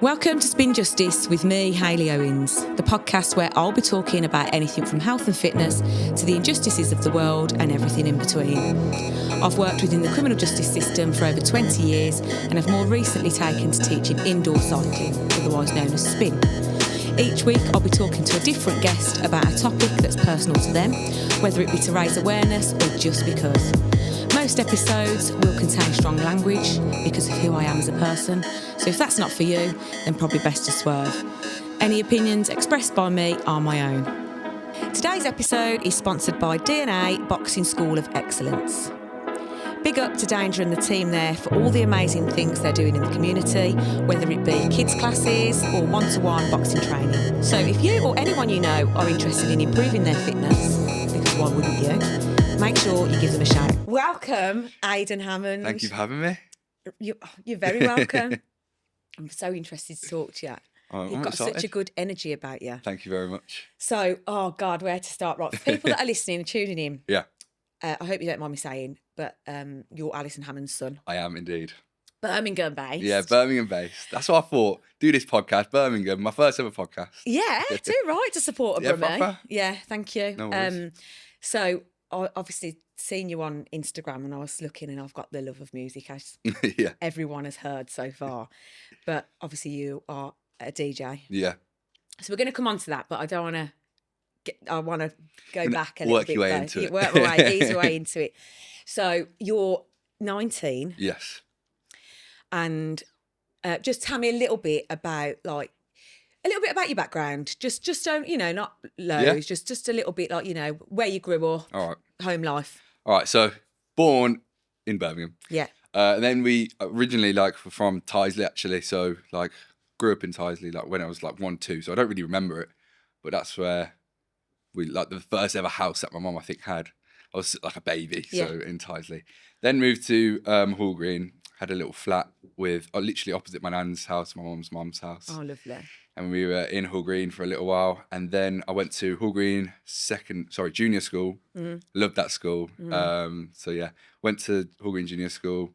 Welcome to Spin Justice with me, Hayley Owens, the podcast where I'll be talking about anything from health and fitness to the injustices of the world and everything in between. I've worked within the criminal justice system for over 20 years and have more recently taken to teaching indoor cycling, otherwise known as spin. Each week I'll be talking to a different guest about a topic that's personal to them, whether it be to raise awareness or just because. Most episodes will contain strong language because of who I am as a person, so if that's not for you, then probably best to swerve. Any opinions expressed by me are my own. Today's episode is sponsored by DNA Boxing School of Excellence. Big up to Danger and the team there for all the amazing things they're doing in the community, whether it be kids classes or one-to-one boxing training. So if you or anyone you know are interested in improving their fitness, because why wouldn't you? Make sure you give them a shout. Welcome, Aidan Hammond. Thank you for having me. You're very welcome. I'm so interested to talk to you. I'm You've got excited. such a good energy about you. Thank you very much. So, oh God, where to start? Right, for people that are listening and tuning in, Yeah, I hope you don't mind me saying, but you're Alison Hammond's son. I am indeed. Birmingham based. Yeah, Birmingham based. That's what I thought. Do this podcast, Birmingham, my first ever podcast. Yeah, do right to support a Yeah, Brummie. proper. Yeah, thank you. No worries. So I obviously seen you on Instagram and I was looking and I've got the love of music as Yeah, everyone has heard so far. But obviously you are a DJ. yeah. So we're going to come on to that, but I don't want to I want to go back a little Work bit. your way though. into You it. Work my way, ease your way into it. So you're 19 Yes. and just tell me a little bit about your background. Just don't, not loads, just a little bit like, where you grew up, All right. home life. All right. So, born in Birmingham. Yeah. And then we originally were from Tyseley actually. So grew up in Tyseley when I was 1, 2. So I don't really remember it, but that's where we the first ever house that my mum I think had. I was like a baby, so in Tyseley. Then moved to Hall Green. Had a little flat with literally opposite my nan's house, my mum's house. Oh, lovely. And we were in Hall Green for a little while. And then I went to Hall Green junior school. Loved that school. Went to Hall Green Junior School.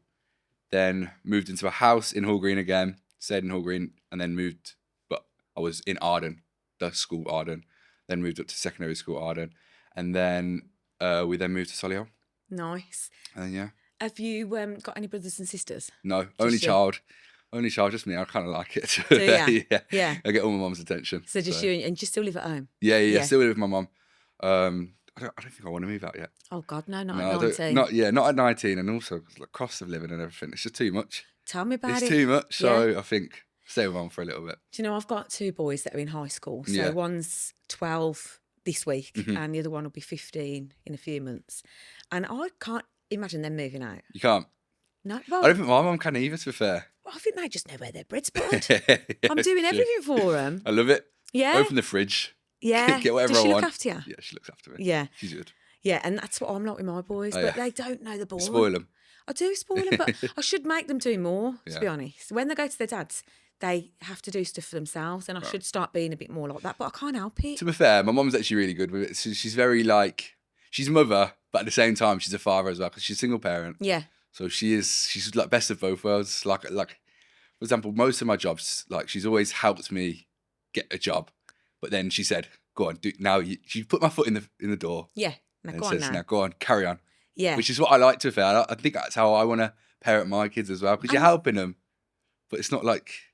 Then moved into a house in Hall Green again. Stayed in Hall Green and then moved. But I was in Arden, the school Arden. Then moved up to secondary school Arden. And then we then moved to Solihull. Nice. And then, Have you got any brothers and sisters? No, only child, just me. I kind of like it. Do you? Yeah. I get all my mum's attention. So just you, and you still live at home? Yeah. Still live with my mum. I don't think I want to move out yet. Oh God, no, not No, at 19. Not at 19, and also the cost of living and everything. It's just too much. Tell me about it. It's too much. So I think stay with mum for a little bit. Do you know, I've got 2 boys that are in high school. So one's 12 this week and the other one will be 15 in a few months. And I can't imagine them moving out. You can't. No, I don't think my mum can either, to be fair. I think they just know where their bread's buttered. Yeah, I'm doing everything for them. I love it. Yeah. Open the fridge. Yeah. Get whatever Does she I look want. after you? Yeah, she looks after me. Yeah. She's good. Yeah, and that's what I'm like with my boys, but they don't know the ball. Spoil them. I do spoil them, but I should make them do more, to be Yeah. honest. When they go to their dads, they have to do stuff for themselves, and I should start being a bit more like that, but I can't help it. To be fair, my mum's actually really good with it. So she's very she's a mother, but at the same time, she's a father as well, because she's a single parent. Yeah. So she's like best of both worlds. Like for example, most of my jobs, she's always helped me get a job, but then she said, "Go on, do now." She put my foot in the door. Yeah. Now, And go on says, now. "Now go on, carry on." Yeah. Which is what I like, to be fair. I think that's how I want to parent my kids as well, because you're helping them, but it's not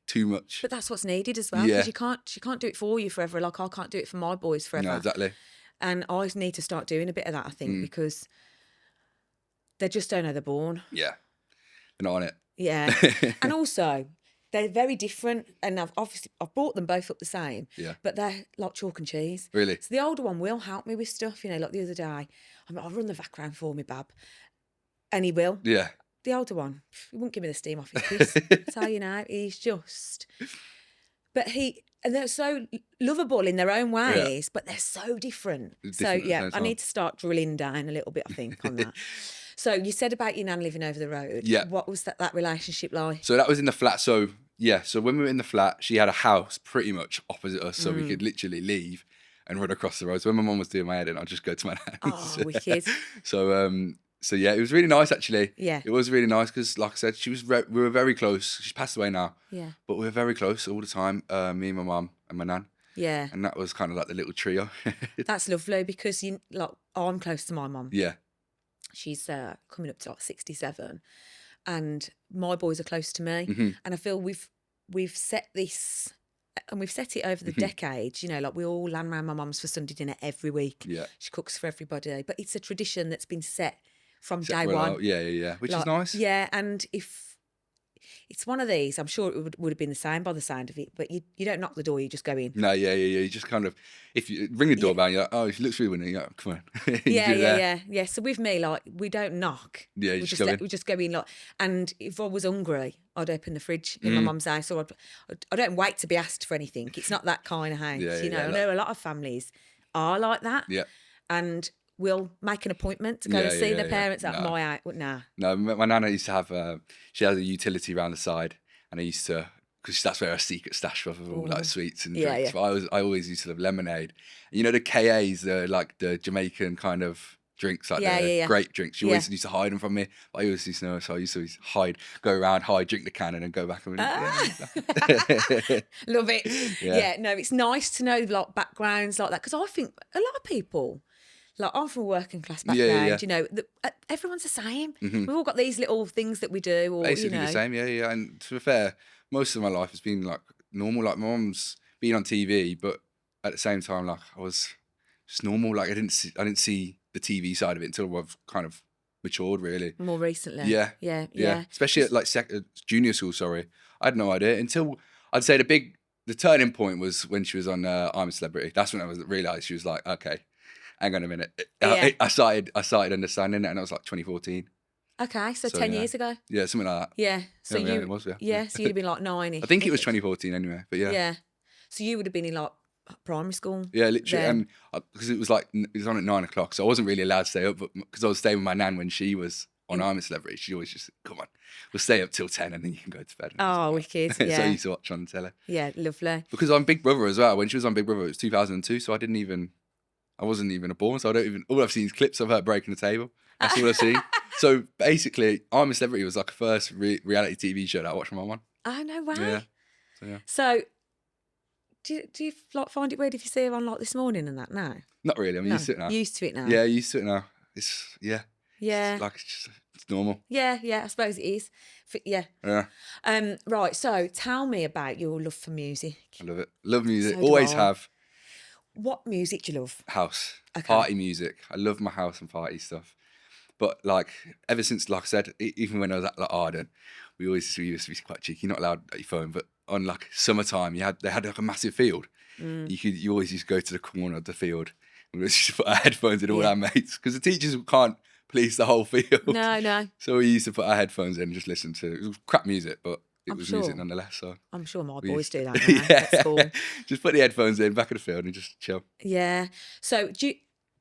too much. But that's what's needed as well, Yeah. because she can't do it for you forever. Like I can't do it for my boys forever. No, exactly. And I need to start doing a bit of that, I think, because they just don't know they're born. Yeah, they're not on it. Yeah. And also, they're very different. And I've brought them both up the same. Yeah. But they're like chalk and cheese. Really? So the older one will help me with stuff, like the other day. I'll run the vac round for me, Bab. And he will. Yeah. The older one, he won't give me the steam off his piss. I tell you now, he's just... But and they're so lovable in their own ways, but they're so different. I need to start drilling down a little bit, I think, on that. So you said about your nan living over the road. Yeah. What was that relationship like? So that was in the flat. So when we were in the flat, she had a house pretty much opposite us, so we could literally leave and run across the road. So when my mum was doing my head in, I'd just go to my nan's. Oh, wicked. So So yeah, it was really nice actually. Yeah. It was really nice because, like I said, we were very close. She's passed away now. Yeah. But we were very close all the time. Me and my mum and my nan. Yeah. And that was kind of like the little trio. That's lovely because I'm close to my mum. Yeah. She's coming up to like 67, and my boys are close to me. Mm-hmm. And I feel we've set this, and we've set it over the decades. You know, like we all land round my mum's for Sunday dinner every week. Yeah. She cooks for everybody, but it's a tradition that's been set from day one. Yeah. Which is nice. Yeah, and if it's one of these, I'm sure it would have been the same by the sound of it, but you don't knock the door, you just go in. No, yeah. You just kind of, if you ring the doorbell, you're like, oh, she looks really winning. You go, come on. Yeah. So with me, like, we don't knock. Yeah, we just go in, like, and if I was hungry, I'd open the fridge in my mum's house, or I don't wait to be asked for anything. It's not that kind of house, you know. I know a lot of families are like that. Yeah. And we'll make an appointment to go and see their parents at my house. Nah. No, my nana used to have, she had a utility around the side, and I used to, because that's where her secret stash was of all like sweets and drinks. But I always used to love lemonade. You know, the KAs, like the Jamaican kind of drinks, like grape drinks. She always used to hide them from me. I always used to know, so I used to hide, go around, drink the can, and then go back and Love it. Yeah, no, it's nice to know like backgrounds like that, because I think a lot of people, like, I'm from a working class background, you know, everyone's the same. We've all got these little things that we do. Or, basically the same, yeah. And to be fair, most of my life has been like normal. Like my mum's been on TV, but at the same time, like I was just normal. Like I didn't see the TV side of it until I've kind of matured, really. More recently. Yeah. Especially at like junior school, sorry. I had no idea until, I'd say the turning point was when she was on I'm a Celebrity. That's when I realised she was like, okay, hang on a minute. I started understanding it, and that was like 2014. Okay, so 10 years ago. Yeah, something like that. Yeah. So it was, yeah. So you'd have been like 9-ish. I think it was 2014 anyway, but yeah. Yeah. So you would have been in like primary school. Yeah, literally, and because it was on at 9 o'clock, so I wasn't really allowed to stay up, but because I was staying with my nan when she was on I'm a Celebrity, she always just, come on, we'll stay up till 10 and then you can go to bed. Oh, wicked, yeah. So I used to watch on the telly. Yeah, lovely. Because on Big Brother as well, when she was on Big Brother, it was 2002, so I wasn't even born, so all I've seen is clips of her breaking the table. That's all I've seen. So basically, I'm a Celebrity was like a first reality TV show that I watched from my mum. Oh, no way. Yeah. So do you like find it weird if you see her on like This Morning and that now? Not really. I'm used to it now. Used to it now. Yeah, used to it now. It's Yeah. It's normal. Yeah, I suppose it is. Yeah. Right, so tell me about your love for music. I love it. Love music. So Always do I. have. What music do you love? House. Okay. Party music. I love my house and party stuff. But like ever since, like I said, even when I was at like Arden, we used to be quite cheeky, not allowed at your phone, but on like summertime, they had like a massive field. You always used to go to the corner of the field and we used to put our headphones in all our mates, because the teachers can't police the whole field. No. So we used to put our headphones in and just listen to, it was crap music, but it was music nonetheless. So I'm sure my boys do that now at school. Just put the headphones in, back of the field, and just chill. Yeah. So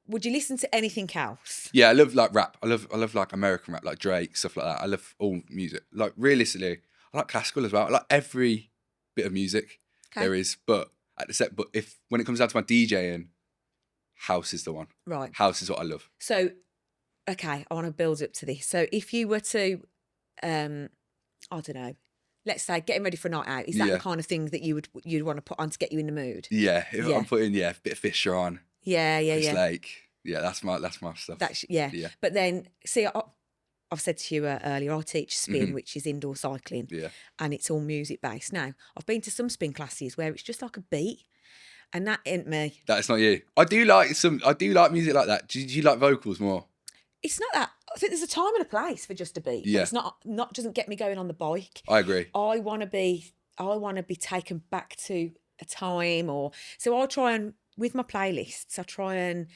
would you listen to anything else? Yeah, I love like rap. I love like American rap, like Drake, stuff like that. I love all music. Like realistically, I like classical as well. I like every bit of music there is, but when it comes down to my DJing, house is the one. Right. House is what I love. So, okay, I want to build up to this. So if you were to, I don't know, let's say getting ready for a night out, is that the kind of thing that you'd want to put on to get you in the mood? Yeah, I'm putting a bit of Fisher on. Yeah. That's my stuff. Yeah. But then, see, I've said to you earlier, I teach spin, which is indoor cycling, and it's all music based. Now, I've been to some spin classes where it's just like a beat, and that ain't me. That's not you. I do like music like that. Do you like vocals more? It's not that. I think there's a time and a place for just a beat. Yeah. It's not doesn't get me going on the bike. I agree. I want to be taken back to a time, so I'll try and, with my playlists, I try and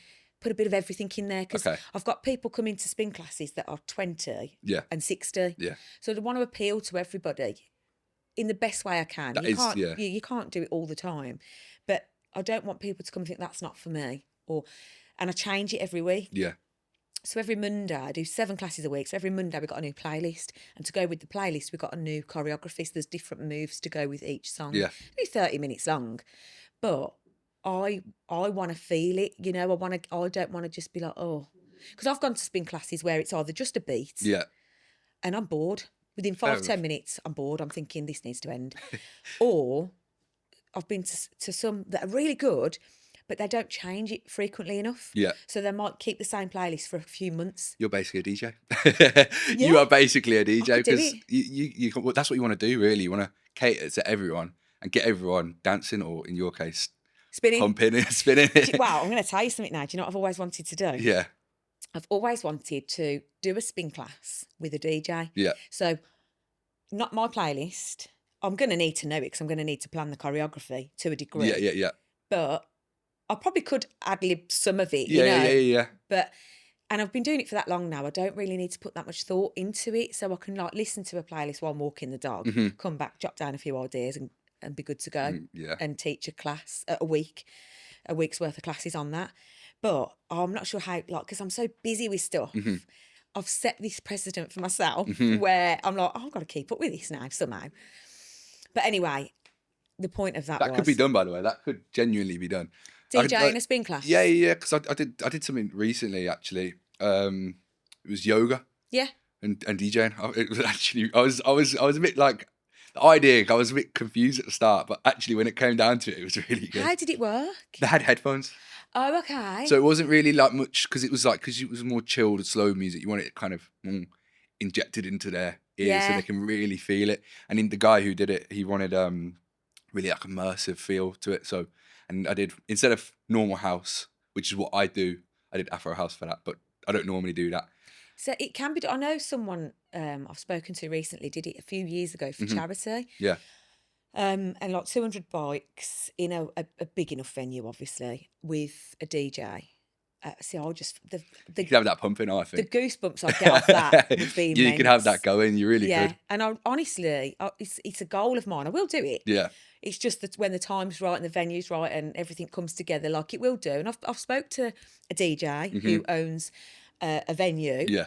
put a bit of everything in there, because I've got people coming to spin classes that are 20 and 60. Yeah. So I want to appeal to everybody in the best way I can. You can't do it all the time, but I don't want people to come and think that's not for me, and I change it every week. Yeah. So every Monday, I do 7 classes a week. So every Monday, we've got a new playlist. And to go with the playlist, we've got a new choreography. So there's different moves to go with each song. Yeah. Only 30 minutes long. But I want to feel it, you know. I don't want to just be like, oh, because I've gone to spin classes where it's either just a beat Yeah. and I'm bored. Within Fair 5-10 enough. minutes, I'm bored. I'm thinking this needs to end. Or I've been to some that are really good, but they don't change it frequently enough. Yeah. So they might keep the same playlist for a few months. You're basically a DJ. You Yeah. are basically a DJ could do because it. well, that's what you want to do, really. You want to cater to everyone and get everyone dancing, or in your case, Spinning. pumping and spinning. Wow, I'm going to tell you something now. Do you know what I've always wanted to do? Yeah. I've always wanted to do a spin class with a DJ. Yeah. So, not my playlist. I'm going to need to know it because I'm going to need to plan the choreography to a degree. Yeah. But I probably could ad-lib some of it, Yeah. But, and I've been doing it for that long now. I don't really need to put that much thought into it. So I can like listen to a playlist while I'm walking the dog, Mm-hmm. come back, jot down a few ideas and be good to go. Yeah. And teach a class, a week's worth of classes on that. But I'm not sure how, like, because I'm so busy with stuff. Mm-hmm. I've set this precedent for myself where I'm like, I've got to keep up with this now somehow. But anyway, the point of that Could be done, by the way. That could genuinely be done. DJ in a spin class. Yeah. Because I did something recently actually. It was yoga. Yeah. And DJing. It was actually I was a bit like the idea. I was a bit confused at the start, but actually when it came down to it, it was really good. How did it work? They had headphones. Oh, okay. So it wasn't really like much because it was more chilled, slow music. You want it kind of injected into their ears so they can really feel it. And then the guy who did it, he wanted really like immersive feel to it. So, and I did, instead of normal house, which is what I do, I did Afro house for that, but I don't normally do that. So it can be. I know someone I've spoken to recently did it a few years ago for charity. Yeah. And like 200 bikes in a big enough venue, obviously, with a DJ. See, I'll just You could have that pumping, I think. the goosebumps I get off that would be immense. You could have that going. You really could. And honestly, it's a goal of mine. I will do it. Yeah. It's just that when the time's right and the venue's right and everything comes together, like it will do. And I've spoke to a DJ who owns a venue. Yeah.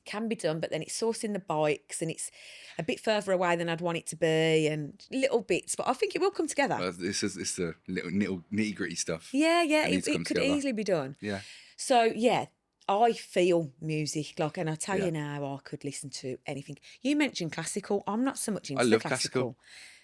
Can be done, but then it's sourcing the bikes and it's a bit further away than I'd want it to be and little bits, but I think it will come together. Well, it's the little nitty gritty stuff. Yeah, it could together. easily be done. Yeah. So yeah, I feel music like, and I tell you now, I could listen to anything. You mentioned classical. I'm not so much into I love classical.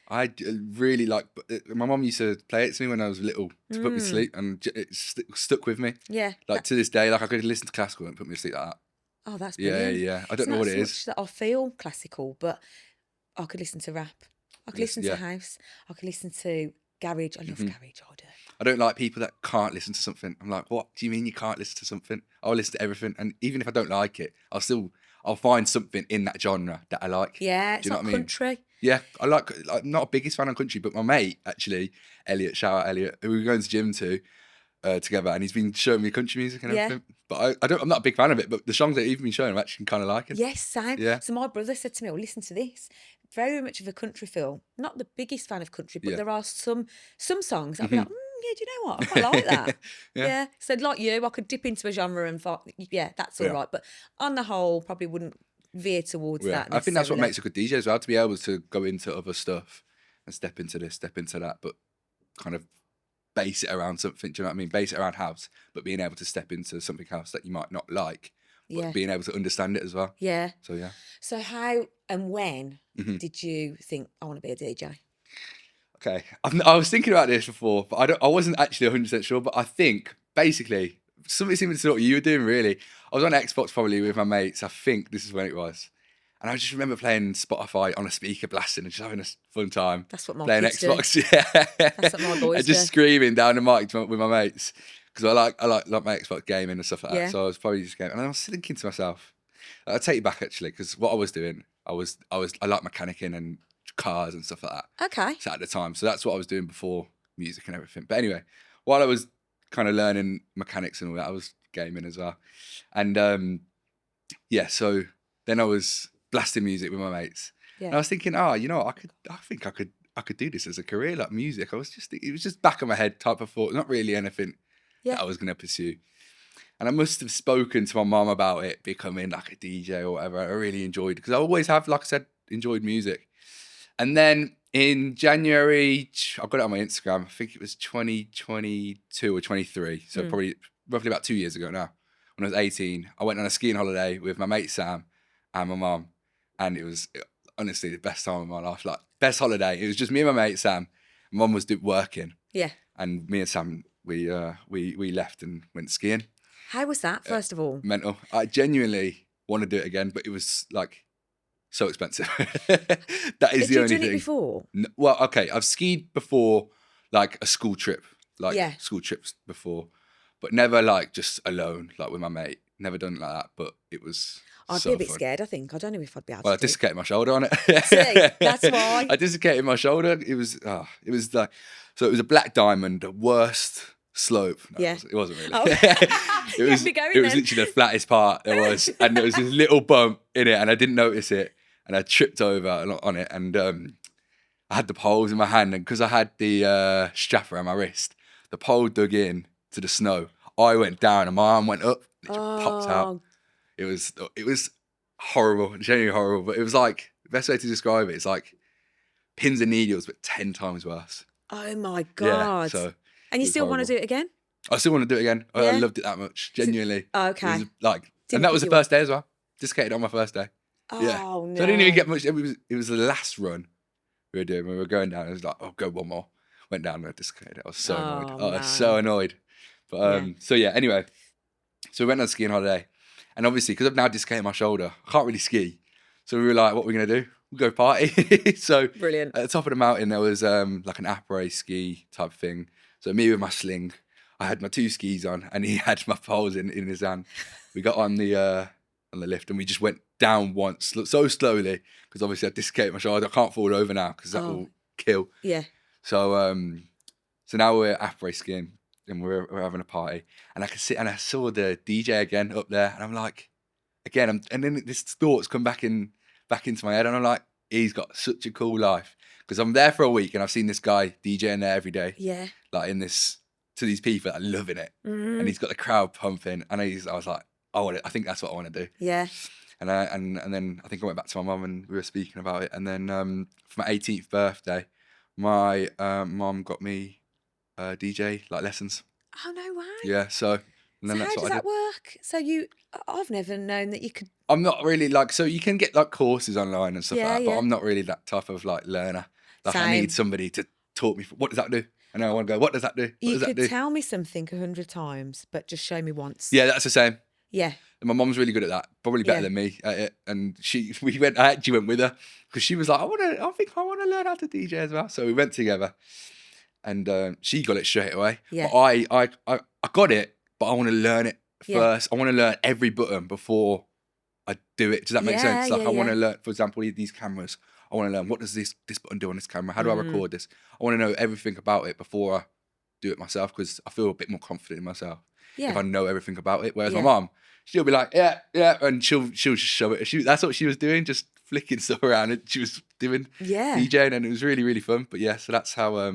I really like. My mum used to play it to me when I was little to put me to sleep, and it stuck with me. Yeah. Like to this day, like I could listen to classical and put me to sleep like that. Oh, that's brilliant. Yeah. I don't know what it is. It's not so much that I feel classical, but I could listen to rap. I could listen to house. I could listen to garage. I love garage. I do. I don't like people that can't listen to something. I'm like, what do you mean you can't listen to something? I'll listen to everything, and even if I don't like it, I'll find something in that genre that I like. Yeah, do you know what I mean? Country. Yeah, I'm not a biggest fan of country, but my mate actually, Elliot, shout out Elliot, who we were going to gym to together, and he's been showing me country music and everything. But I'm not a big fan of it, but the songs that he's been showing, I'm actually kind of liking. Yes, same. Yeah. So my brother said to me, "Oh, listen to this." Very much of a country film. Not the biggest fan of country, but there are some songs I'll be like, yeah, do you know what? I quite like that. Yeah. So like you, I could dip into a genre and that's all right. But on the whole, probably wouldn't veer towards that. I think that's what makes a good DJ as well, to be able to go into other stuff and step into this, step into that, but kind of base it around something. Do you know what I mean? Base it around house, but being able to step into something else that you might not like, but being able to understand it as well. Yeah. So yeah. So how and when did you think I want to be a DJ? Okay, I was thinking about this before, but I wasn't actually 100% sure. But I think basically something similar to what you were doing. Really, I was on Xbox probably with my mates. I think this is when it was, and I just remember playing Spotify on a speaker, blasting and just having a fun time. That's what my playing kids Xbox. do. Yeah, that's what my boys and just do. screaming down the mic with my mates because I like my Xbox gaming and stuff like that. So I was probably just gaming, and I was thinking to myself, I'll take you back actually, because what I was doing, I like mechanicking and cars and stuff like that. Okay. So at the time, so that's what I was doing before music and everything. But anyway, while I was kind of learning mechanics and all that, I was gaming as well. And so then I was blasting music with my mates. Yeah. And I was thinking, I think I could do this as a career, like music. It was just back of my head type of thought, not really anything that I was going to pursue. And I must have spoken to my mum about it becoming like a DJ or whatever. I really enjoyed it because I always have, like I said, enjoyed music. And then in January, I got it on my Instagram. I think it was 2022 or 23. So probably roughly about 2 years ago now. when I was 18, I went on a skiing holiday with my mate Sam and my mum, and it was honestly the best time of my life. Like best holiday. It was just me and my mate Sam. My mum was working, and me and Sam we left and went skiing. How was that? First of all, Mental. I genuinely want to do it again, but it was like so expensive. That is the only thing. Had you done it before? No, well, okay, I've skied before, like a school trip, school trips before, but never like just alone, like with my mate. Never done it like that, but it was. I'd be a bit scared, I think. I don't know if I'd be able to. Well, I dislocated my shoulder on it. See, that's why. I dislocated my shoulder. It was like, so it was a black diamond, the worst slope. No, it wasn't really. Oh. It was literally the flattest part there was. And there was this little bump in it and I didn't notice it. And I tripped over on it and I had the poles in my hand. And because I had the strap around my wrist, the pole dug in to the snow. I went down and my arm went up. It just popped out. It was horrible, genuinely horrible. But it was like, the best way to describe it is like pins and needles, but 10 times worse. Oh my God. Yeah, so and you still want to do it again? I still want to do it again. Yeah? I loved it that much, genuinely. Okay. It was like, and that was the first day as well. Dislocated on my first day. Oh, yeah. no. So I didn't even get much. It was the last run we were doing. When we were going down, it was like, oh, go one more. Went down and I dislocated. I was so annoyed. I was so annoyed. But so yeah, anyway. So we went on a skiing holiday. And obviously, because I've now dislocated my shoulder, I can't really ski. So we were like, what are we going to do? We'll go party. So brilliant. At the top of the mountain, there was like an après ski type thing. So me with my sling, I had my 2 skis on and he had my poles in his hand. We got on the lift and we just went down once, so slowly, because obviously I dislocated my shoulder. I can't fall over now because that will kill. Yeah. So so now we're après skiing and we're having a party and I saw the DJ again up there and I'm like, again, and then this thoughts come back into my head and I'm like, he's got such a cool life because I'm there for a week and I've seen this guy DJing there every day. Yeah. Like to these people that are loving it. And he's got the crowd pumping and I was like, I think that's what I want to do. Yeah. And then I think I went back to my mum and we were speaking about it. And then for my 18th birthday, my mum got me DJ like lessons. Oh no way. Yeah, so and then that's how what does I that work? So I've never known that you could. I'm not really like, so you can get like courses online and stuff like that, Yeah. but I'm not really that type of like learner. Like I need somebody to talk me. What does that do? And I want to go, what does that do? What does that do? You could tell me something 100 times, but just show me once. Yeah, that's the same. Yeah. And my mom's really good at that, probably better than me at it. And I actually went with her because she was like, I think I want to learn how to DJ as well. So we went together and she got it straight away. Yeah. But I got it, but I want to learn it first. I want to learn every button before I do it. Does that make sense? Like I want to learn, for example, these cameras. I want to learn, what does this button do on this camera? How do I record this? I want to know everything about it before I do it myself because I feel a bit more confident in myself if I know everything about it. Whereas my mom, she'll be like, yeah, and she'll just show it. That's what she was doing, just flicking stuff around. And she was doing DJing, and it was really, really fun. But yeah, so that's how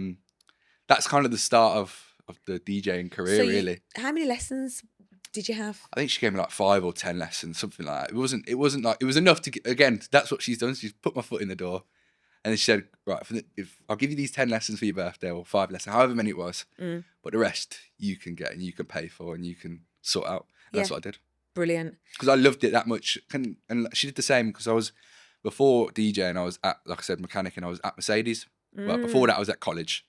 that's kind of the start of the DJing career, really. How many lessons did you have? I think she gave me like 5 or 10 lessons, something like that. It wasn't like, it was enough to get, again, that's what she's done. She's put my foot in the door and then she said, right, if I'll give you these 10 lessons for your birthday or 5 lessons, however many it was, but the rest you can get and you can pay for and you can sort out. And that's what I did. Brilliant. Because I loved it that much. And she did the same because before DJing, I was at, like I said, mechanic, and I was at Mercedes. But before that, I was at college.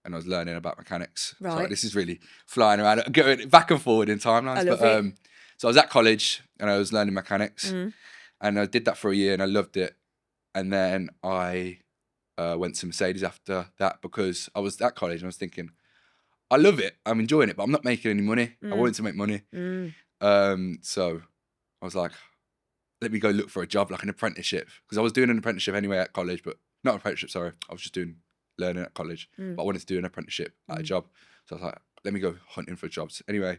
And I was learning about mechanics. Right. So this is really flying around, going back and forward in timelines. I love it. So I was at college and I was learning mechanics. And I did that for a year and I loved it. And then I went to Mercedes after that because I was at college and I was thinking, I love it, I'm enjoying it, but I'm not making any money. I wanted to make money. So I was like, let me go look for a job, like an apprenticeship. Because I was doing an apprenticeship anyway at college, but not an apprenticeship, sorry. I was just learning at college, but I wanted to do an apprenticeship at a job. So I was like, let me go hunting for jobs. Anyway,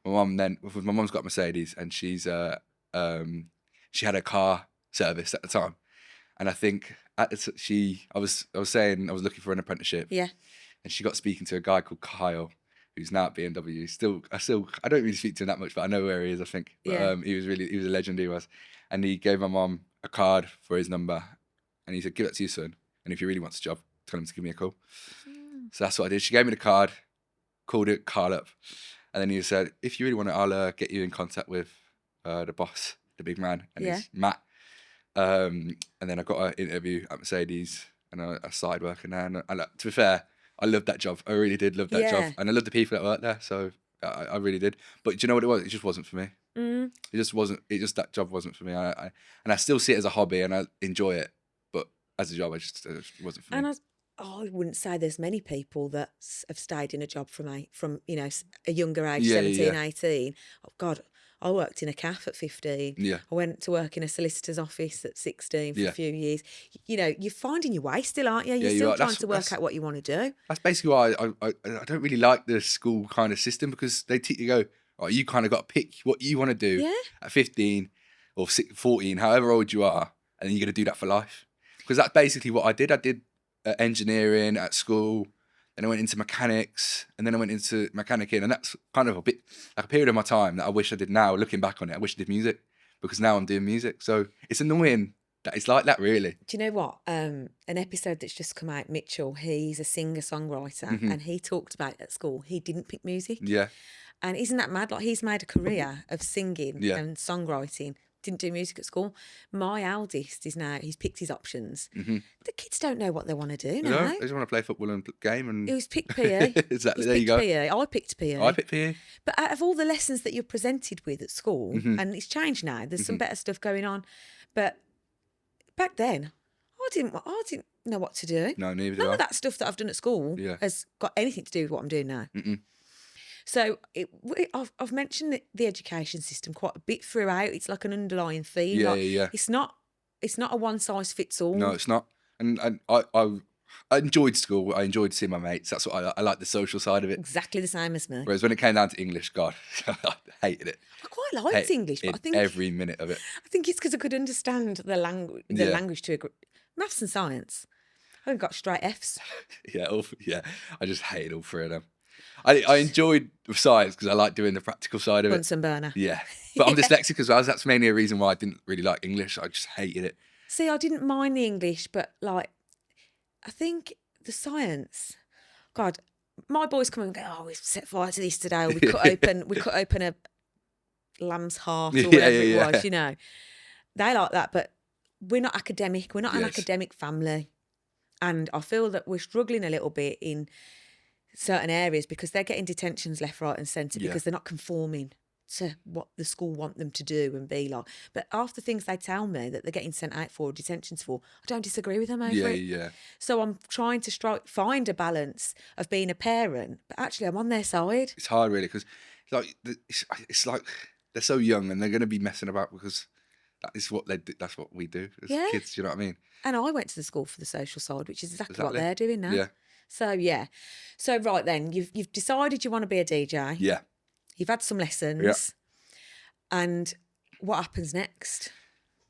my mum's got Mercedes and she's she had a car service at the time. And I think I was saying I was looking for an apprenticeship. Yeah. And she got speaking to a guy called Kyle, who's now at BMW. I don't really speak to him that much, but I know where he is, I think. But he was a legend, he was. And he gave my mum a card for his number and he said, give that to your son. And if he really wants a job, tell him to give me a call. So that's what I did. She gave me the card, called it Carl up. And then he said, if you really want it, I'll get you in contact with the boss, the big man, and he's Matt. And then I got an interview at Mercedes, and I started working there. And to be fair, I loved that job. I really did love that job, and I loved the people that worked there. So I really did. But do you know what it was? It just wasn't for me. It just wasn't. That job wasn't for me. And I still see it as a hobby, and I enjoy it. But as a job, it just wasn't for me. And I wouldn't say there's many people that have stayed in a job from a younger age, 17, 18. Oh God, I worked in a cafe at 15. Yeah. I went to work in a solicitor's office at 16 for a few years. You know, you're finding your way still, aren't you? You're still trying to work out what you want to do. That's basically why I don't really like the school kind of system, because they teach you go, oh, you kind of got to pick what you want to do at 15 or 14, however old you are, and then you're going to do that for life. Because that's basically what I did. I did engineering at school, then I went into mechanics, and then I went into mechanicing, and that's kind of a bit like a period of my time that I wish I did now. Looking back on it, I wish I did music, because now I'm doing music. So it's annoying that it's like that, really. Do you know what? An episode that's just come out, Mitchell, he's a singer-songwriter, and he talked about at school, he didn't pick music. Yeah. And isn't that mad? Like, he's made a career of singing and songwriting. Didn't do music at school. My eldest he's picked his options. The kids don't know what they want to do now. No, they just want to play football and game. And he was picked PE. Exactly, there you go. PE. I picked PE. I picked PE. But out of all the lessons that you're presented with at school, and it's changed now, there's some better stuff going on. But back then, I didn't know what to do. No, neither did None I. of that stuff that I've done at school has got anything to do with what I'm doing now. So I've mentioned the education system quite a bit throughout. It's like an underlying theme. Yeah. It's not a one size fits all. No, it's not. And I enjoyed school. I enjoyed seeing my mates. That's what I like, the social side of it. Exactly the same as me. Whereas when it came down to English, God, I hated it. I quite liked English, but I think every minute of it. I think it's because I could understand the language to a maths and science. I got straight Fs. Yeah. I just hated all three of them. I enjoyed science because I like doing the practical side of it. Bunsen burner. Yeah. But I'm dyslexic as well. So that's mainly a reason why I didn't really like English. I just hated it. See, I didn't mind the English, but like, I think the science, God, my boys come and go, oh, we've set fire to this today. Or we cut open a lamb's heart or whatever it was, you know. They like that, but we're not academic. We're not an academic family. And I feel that we're struggling a little bit in certain areas because they're getting detentions left, right and centre because they're not conforming to what the school want them to do and be like. But after things they tell me that they're getting sent out for, detentions for, I don't disagree with them over it. Yeah. So I'm trying to find a balance of being a parent, but actually I'm on their side. It's hard, really, because it's like they're so young and they're going to be messing about because that is what they do. That's what we do as kids. Do you know what I mean? And I went to the school for the social side, which is exactly what they're doing now. Yeah. So right then, you've decided you want to be a DJ. Yeah. You've had some lessons. Yeah. And what happens next?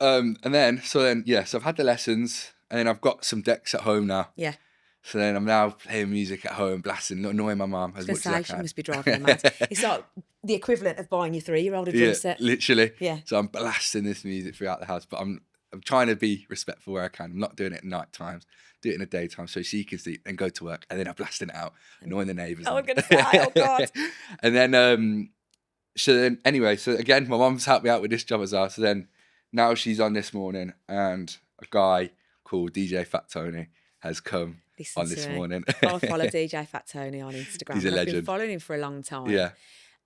So I've had the lessons and then I've got some decks at home now. Yeah. So then I'm now playing music at home, blasting, annoying my mum as much as I can. She must be driving her mad. It's like the equivalent of buying your 3-year-old a drum set. Literally. Yeah. So I'm blasting this music throughout the house, but I'm trying to be respectful where I can. I'm not doing it at night times. Do it in the daytime so she can sleep and go to work, and then I'm blasting it out, annoying the neighbours. I was going to say, oh God. And then, so again, my mum's helped me out with this job as well. So then now she's on this morning, and a guy called DJ Fat Tony has come on this morning. I follow DJ Fat Tony on Instagram. He's a legend. I've been following him for a long time. Yeah.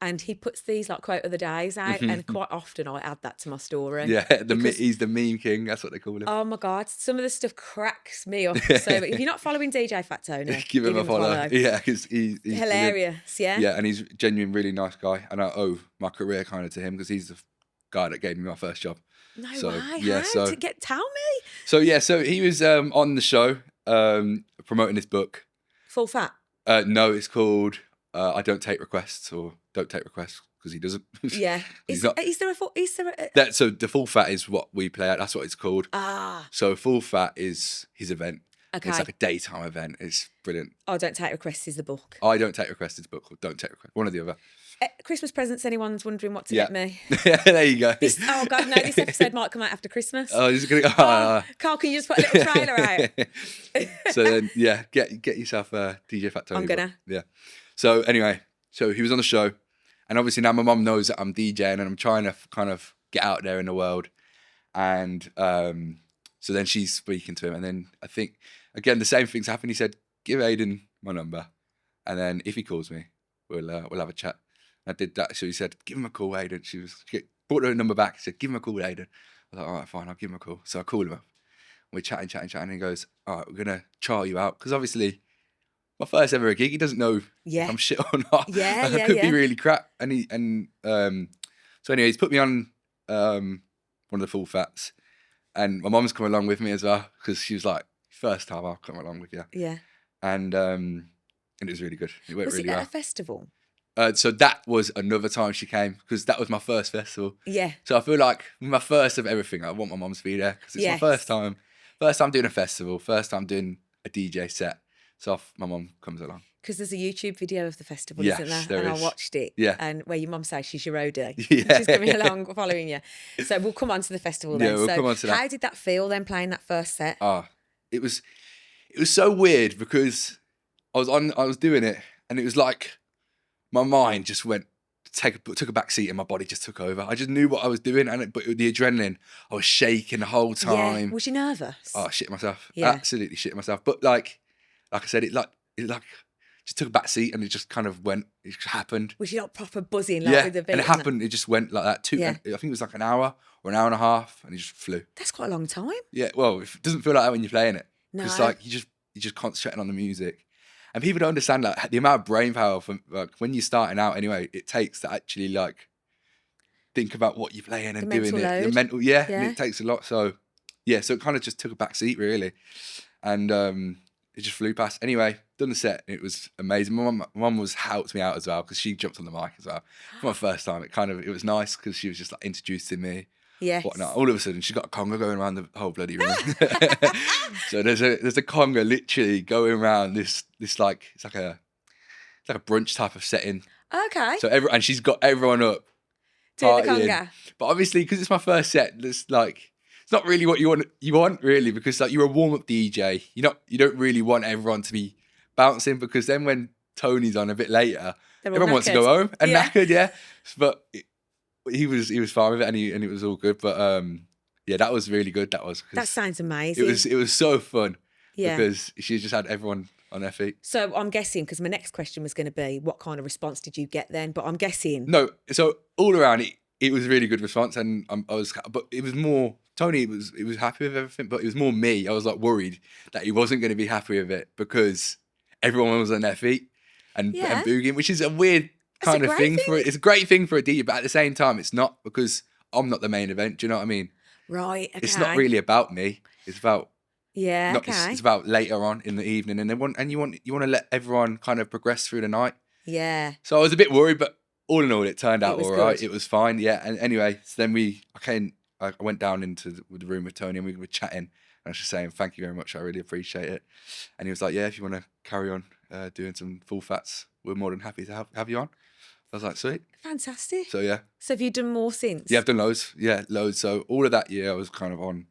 And he puts these like quote of the days out, and quite often I add that to my story. Yeah, he's the meme king. That's what they call him. Oh my God, some of the stuff cracks me up. So if you're not following DJ Fat Tony, give him a follow. Yeah, because he's hilarious. Yeah. Yeah, and he's a genuine, really nice guy, and I owe my career kind of to him because he's the guy that gave me my first job. No way. Yeah. Tell me. So he was on the show promoting his book. Full Fat. No, it's called I Don't Take Requests, or Don't Take Requests, because he doesn't. Yeah. Is there a So the Full Fat is what we play at. That's what it's called. So Full Fat is his event. Okay. It's like a daytime event. It's brilliant. I Don't Take Requests is the book. I Don't Take Requests is the book, or Don't Take Requests. One or the other. Christmas presents, anyone's wondering what to get me? There you go. This episode might come out after Christmas. Oh, this is going to go. Carl, can you just put a little trailer out? So then, get yourself a DJ Fat Tony. I'm gonna. Yeah. So anyway, he was on the show, And obviously now my mum knows that I'm DJing and I'm trying to kind of get out there in the world. And so then she's speaking to him. And then I think, again, the same things happened. He said, give Aidan my number. And then if he calls me, we'll have a chat. I did that. So he said, give him a call, Aidan. She brought her number back. He said, give him a call, Aidan. I was like, all right, fine, I'll give him a call. So I called him up. We're chatting. And he goes, all right, we're going to trial you out. Because obviously, my first ever gig, he doesn't know if I'm shit or not. I could be really crap. So anyway, he's put me on one of the full fats. And my mum's come along with me as well. Because she was like, first time I'll come along with you. Yeah. And it was really good. It went really well. Was it at a festival? So that was another time she came, because that was my first festival. Yeah. So I feel like my first of everything, I want my mum to be there, because it's my first time. First time doing a festival, first time doing a DJ set. So my mum comes along. Because there's a YouTube video of the festival, isn't there? And I watched it. Yeah. And where your mum says she's your roadie. Yeah. She's coming along, following you. So we'll come on to the festival then. Yeah, we'll come on to that. How did that feel then, playing that first set? It was so weird, because I was doing it, and it was like my mind just took a back seat, and my body just took over. I just knew what I was doing, but the adrenaline, I was shaking the whole time. Yeah. Was you nervous? Oh, I shit myself. Yeah. Absolutely shit myself. But like I said, it just took a back seat, and it just kind of went. It just happened. Was you not proper buzzing with the beat? And it happened. It just went like that. I think it was like an hour or an hour and a half, and it just flew. That's quite a long time. Yeah. Well, it doesn't feel like that when you're playing it. No. Because like you're just concentrating on the music. And people don't understand like the amount of brain power from like when you're starting out anyway, it takes to actually like think about what you're playing and doing it. The mental, and it takes a lot. So so it kind of just took a back seat really. And it just flew past. Anyway, done the set. It was amazing. My mum helped me out as well, because she jumped on the mic as well. For my first time, it was nice, because she was just like introducing me. Yes. Whatnot. All of a sudden, she got a conga going around the whole bloody room. So there's a conga literally going around this like it's like a brunch type of setting. Okay. So and she's got everyone up doing the conga. But obviously, because it's my first set, it's like it's not really what you want really, because like you're a warm up DJ. You don't really want everyone to be bouncing, because then when Tony's on a bit later, everyone wants to go home and knackered. Yeah, but. He was fine with it, and it was all good. But that was really good. That sounds amazing. It was so fun. Yeah. Because she just had everyone on their feet. So I'm guessing, because my next question was going to be, what kind of response did you get then? But I'm guessing. No, so all around it was a really good response, and but it was more Tony. He was happy with everything, but it was more me. I was like worried that he wasn't going to be happy with it, because everyone was on their feet and boogieing, which is a weird kind of thing for it. It's a great thing for a DJ, but at the same time, it's not, because I'm not the main event. Do you know what I mean? Right. Okay. It's not really about me. It's about It's about later on in the evening, and you want to let everyone kind of progress through the night. Yeah. So I was a bit worried, but all in all, it turned out all right. Good. It was fine. Yeah. And anyway, so then I went down into the room with Tony, and we were chatting, and I was just saying, thank you very much. I really appreciate it. And he was like, yeah, if you want to carry on doing some full fats, we're more than happy to have you on. I was like, sweet. Fantastic. So, yeah. So have you done more since? Yeah, I've done loads. Yeah, loads. So all of that year, I was kind of on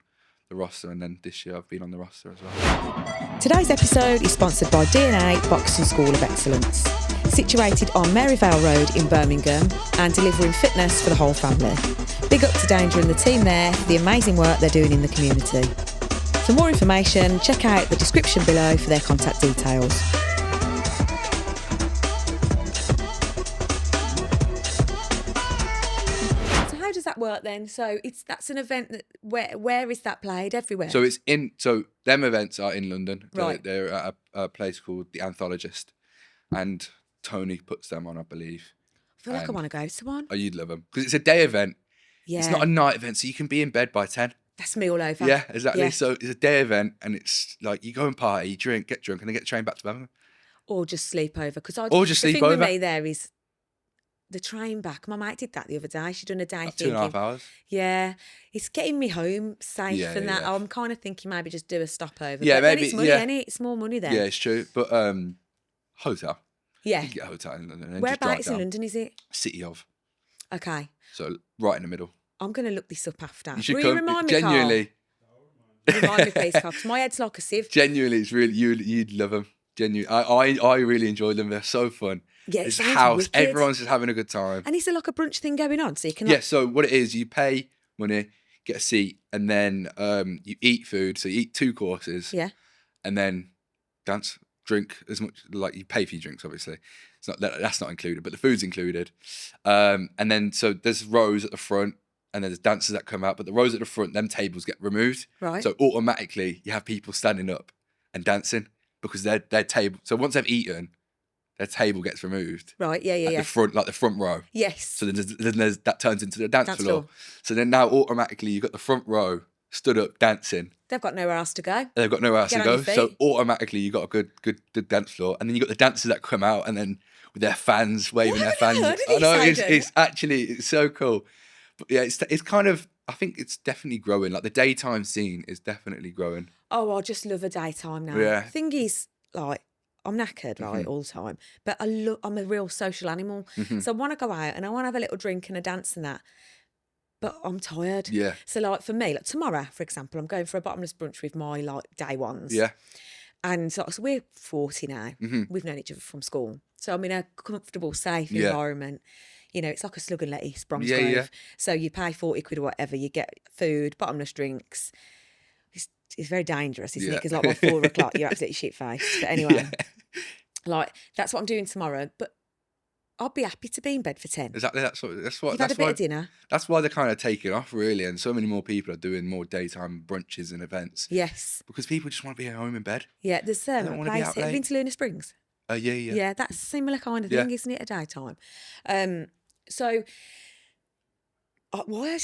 the roster, and then this year I've been on the roster as well. Today's episode is sponsored by DNA Boxing School of Excellence, situated on Maryvale Road in Birmingham, and delivering fitness for the whole family. Big up to Danger and the team there for the amazing work they're doing in the community. For more information, check out the description below for their contact details. That work then? So that's an event that where is that played? Everywhere. So them events are in London. Right. They're at a place called The Anthologist, and Tony puts them on, I believe. I feel like I want to go to one. Oh, you'd love them, because it's a day event. Yeah. It's not a night event, so you can be in bed by 10. That's me all over. Yeah, exactly. Yeah. So it's a day event, and it's like you go and party, you drink, get drunk, and then get the train back to Birmingham. Or just sleep over. The thing with me there is the train back. My mate did that the other day. She'd done a day like 2.5 hours. Yeah. It's getting me home safe and that. Yeah. I'm kind of thinking maybe just do a stopover. Yeah, but maybe. Then it's money, isn't it? It's more money then. Yeah, it's true. But hotel. Yeah. You can get a hotel in London. Whereabouts in London is it? City of. Okay. So right in the middle. I'm going to look this up after. You should Will come. you remind me, Genuinely. Carl? Remind me, please, Carl, 'cause my head's like a sieve. Genuinely, it's really you'd love them. Genuinely, I really enjoy them. They're so fun. Yeah, it This sounds house, wicked. everyone's just having a good time. And is there like a brunch thing going on? So you can Yeah, so what it is, you pay money, get a seat, and then you eat food. So you eat 2 courses. Yeah. And then dance, drink as much, like you pay for your drinks, obviously. It's not that's not included, but the food's included. And then so there's rows at the front, and then there's dancers that come out, but the rows at the front, them tables get removed. Right. So automatically you have people standing up and dancing because their table. So once they've eaten, their table gets removed. Right, yeah. The front, like the front row. Yes. So then there's that turns into the dance floor. So then now automatically you've got the front row stood up dancing. They've got nowhere else to go. They've got nowhere else Get to on go. your So feet. automatically you got a good dance floor. And then you got the dancers that come out and then with their fans waving their fans. heard of I know this, it's actually it's so cool. But yeah, it's kind of, I think it's definitely growing. Like the daytime scene is definitely growing. Oh, I just love a daytime now. Yeah. Thing is, like, I'm knackered, right, all the time. But I'm a real social animal. So I want to go out and I want to have a little drink and a dance and that. But I'm tired. Yeah. So like for me, like tomorrow, for example, I'm going for a bottomless brunch with my like day ones. Yeah. And so we're 40 now. We've known each other from school. So I'm in a comfortable, safe Yeah. environment. You know, it's like a slug and lettuce, Bromsgrove. Yeah, yeah. So you pay 40 quid or whatever, you get food, bottomless drinks. It's very dangerous, isn't it? Yeah. Because like by 4 o'clock, you're absolutely shit-faced. But anyway, like that's what I'm doing tomorrow. But I'd be happy to be in bed for 10. Exactly. That's what. You've had a bit of dinner. That's why they're kind of taking off, really, and so many more people are doing more daytime brunches and events. Yes. Because people just want to be at home in bed. Yeah, there's don't a wanna be place out here. Have you late. been to Luna Springs? Yeah. Yeah, that's a similar kind of thing, isn't it, at daytime? So, why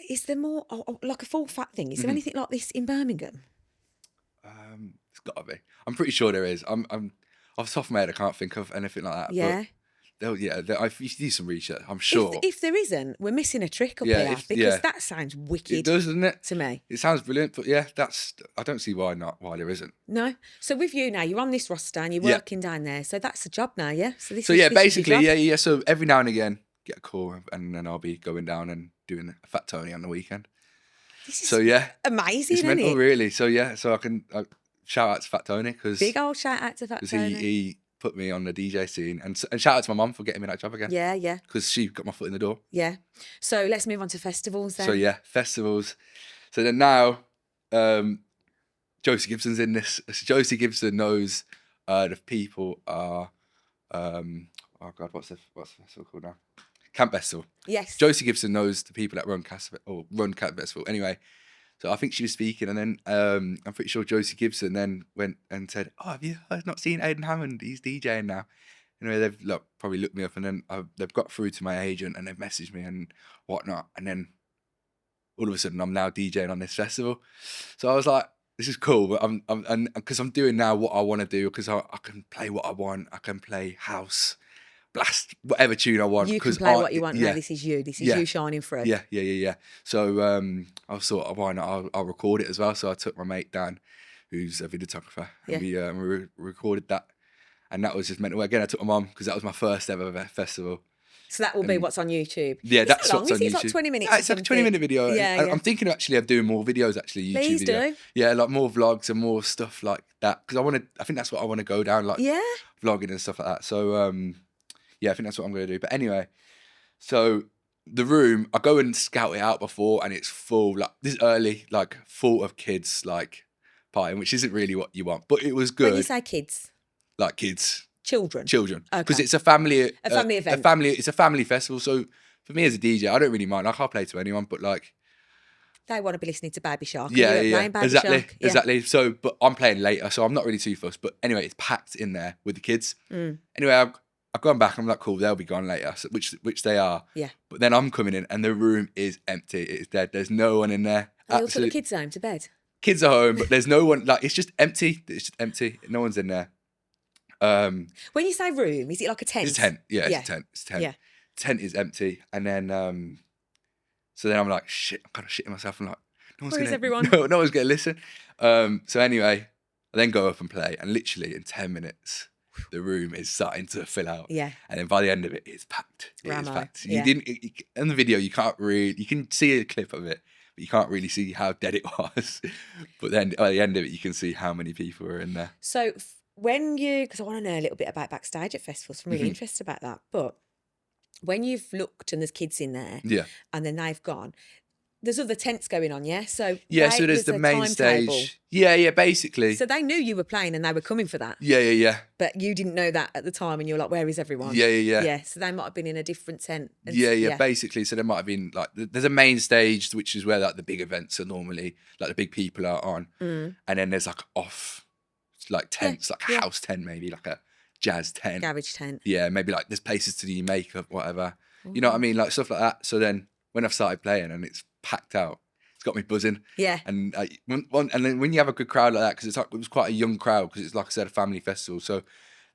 is there more, like a full fat thing? Is there anything like this in Birmingham? It's got to be. I'm pretty sure there is. I'm off the top of my head, I can't think of anything like that. Yeah. But if you do some research, I'm sure. If there isn't, we're missing a trick up Yeah, here because that sounds wicked It does, doesn't it? to me. It sounds brilliant, but yeah, I don't see why there isn't. No. So with you now, you're on this roster and you're working down there. So that's a job now, yeah? So this is your basically, job? So every now and again, get a call and then I'll be going down and doing a Fat Tony on the weekend. This is it's amazing, isn't mental, it? really. So yeah, so I can shout out to Fat Tony because Big old shout out to Fat Tony. he put me on the DJ scene and shout out to my mum for getting me that job again. Yeah. Because she got my foot in the door. Yeah. So let's move on to festivals then. So yeah, festivals. So then now, Josie Gibson's in this. So Josie Gibson knows the people are. Oh God, what's the festival called now? Camp Festival. Yes. Josie Gibson knows the people that run Camp Festival. Anyway, so I think she was speaking, and then I'm pretty sure Josie Gibson then went and said, "Oh, have you not seen Aidan Hammond? He's DJing now." Anyway, they've probably looked me up, and then they've got through to my agent, and they've messaged me and whatnot, and then all of a sudden I'm now DJing on this festival. So I was like, this is cool, but I'm because I'm doing now what I want to do, because I can play what I want. I can play house, blast whatever tune I want. You can play what you want. Yeah. No, this is you. This is you shining through. Yeah. So I thought, why not? I'll record it as well. So I took my mate Dan, who's a videographer, and we recorded that, and that was just mental. Again, I took my mum because that was my first ever festival. So that will be what's on YouTube. Yeah, that's what's on YouTube. It's like 20 minutes. It's like a 20-minute video. Yeah. I'm thinking actually of doing more videos. Actually, YouTube Please video. do. Yeah, like more vlogs and more stuff like that, because I think that's what I want to go down, like vlogging and stuff like that. So yeah, I think that's what I'm going to do. But anyway, so the room, I go and scout it out before, and it's full, like this early, like full of kids, like partying, which isn't really what you want, but it was good. When you say kids, like kids. Children, because it's a family event. It's a family festival. So for me as a DJ, I don't really mind. I can't play to anyone, but like they want to be listening to Baby Shark. Yeah, Shark. Exactly. So, but I'm playing later, so I'm not really too fussed. But anyway, it's packed in there with the kids. Anyway, I've gone back. I'm like, cool, they'll be gone later, so, which they are. Yeah. But then I'm coming in, and the room is empty. It's dead. There's no one in there. They all took the kids home to bed. Kids are home, but there's no one. Like, it's just empty. It's just empty. No one's in there. When you say room, is it like a tent? It's a tent. Yeah, it's a tent. It's a tent. Yeah. Tent is empty, and then so then I'm like, shit, I'm kind of shitting myself. I'm like, Where's everyone? No one's gonna listen. So anyway, I then go up and play, and literally in 10 minutes, the room is starting to fill out. Yeah. And then by the end of it, it's packed. It is packed. Yeah. In the video, you can see a clip of it, but you can't really see how dead it was. But then by the end of it, you can see how many people are in there. So because I want to know a little bit about backstage at festivals, I'm really interested about that. But when you've looked and there's kids in there, and then they've gone, there's other tents going on, yeah? So so there's the main stage. Yeah, basically. So they knew you were playing and they were coming for that. Yeah. But you didn't know that at the time and you were like, where is everyone? Yeah. Yeah, so they might have been in a different tent. Yeah, basically. So there might have been like, there's a main stage, which is where like the big events are normally, like the big people are on. And then there's like off, like tents, like a house tent maybe, like a jazz tent. Garage tent. Yeah, maybe like there's places to do your makeup, whatever. You know what I mean? Like stuff like that. So then when I've started playing and it's packed out, it's got me buzzing. Yeah. And and then when you have a good crowd like that, because it was quite a young crowd, because it's like I said, a family festival. So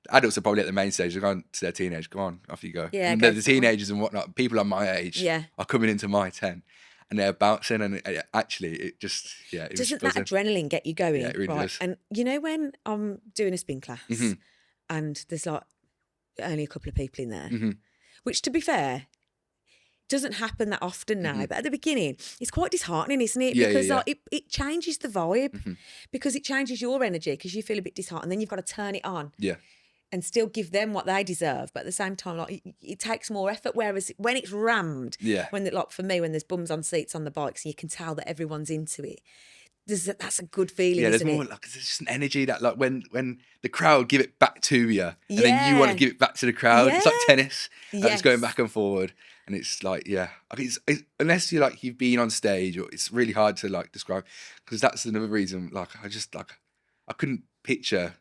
the adults are probably at the main stage. They're going to their teenage. Come on, off you go. Yeah. And the teenagers and whatnot, people on my age, are coming into my tent. And they're bouncing, and it just, it doesn't was that adrenaline get you going? Yeah, it really does. And you know when I'm doing a spin class and there's like only a couple of people in there, which to be fair, doesn't happen that often now, but at the beginning, it's quite disheartening, isn't it? Because like, it changes the vibe, because it changes your energy, because you feel a bit disheartened, then you've got to turn it on. Yeah. And still give them what they deserve, but at the same time, like it takes more effort. Whereas when it's rammed, when like for me, when there's bums on seats on the bikes, and you can tell that everyone's into it, that's a good feeling. Yeah, there's more like there's just an energy that like when the crowd give it back to you, and then you want to give it back to the crowd. It's like tennis, and it's going back and forward, and it's like it's unless you've been on stage, or it's really hard to like describe, because that's another reason. Like I couldn't picture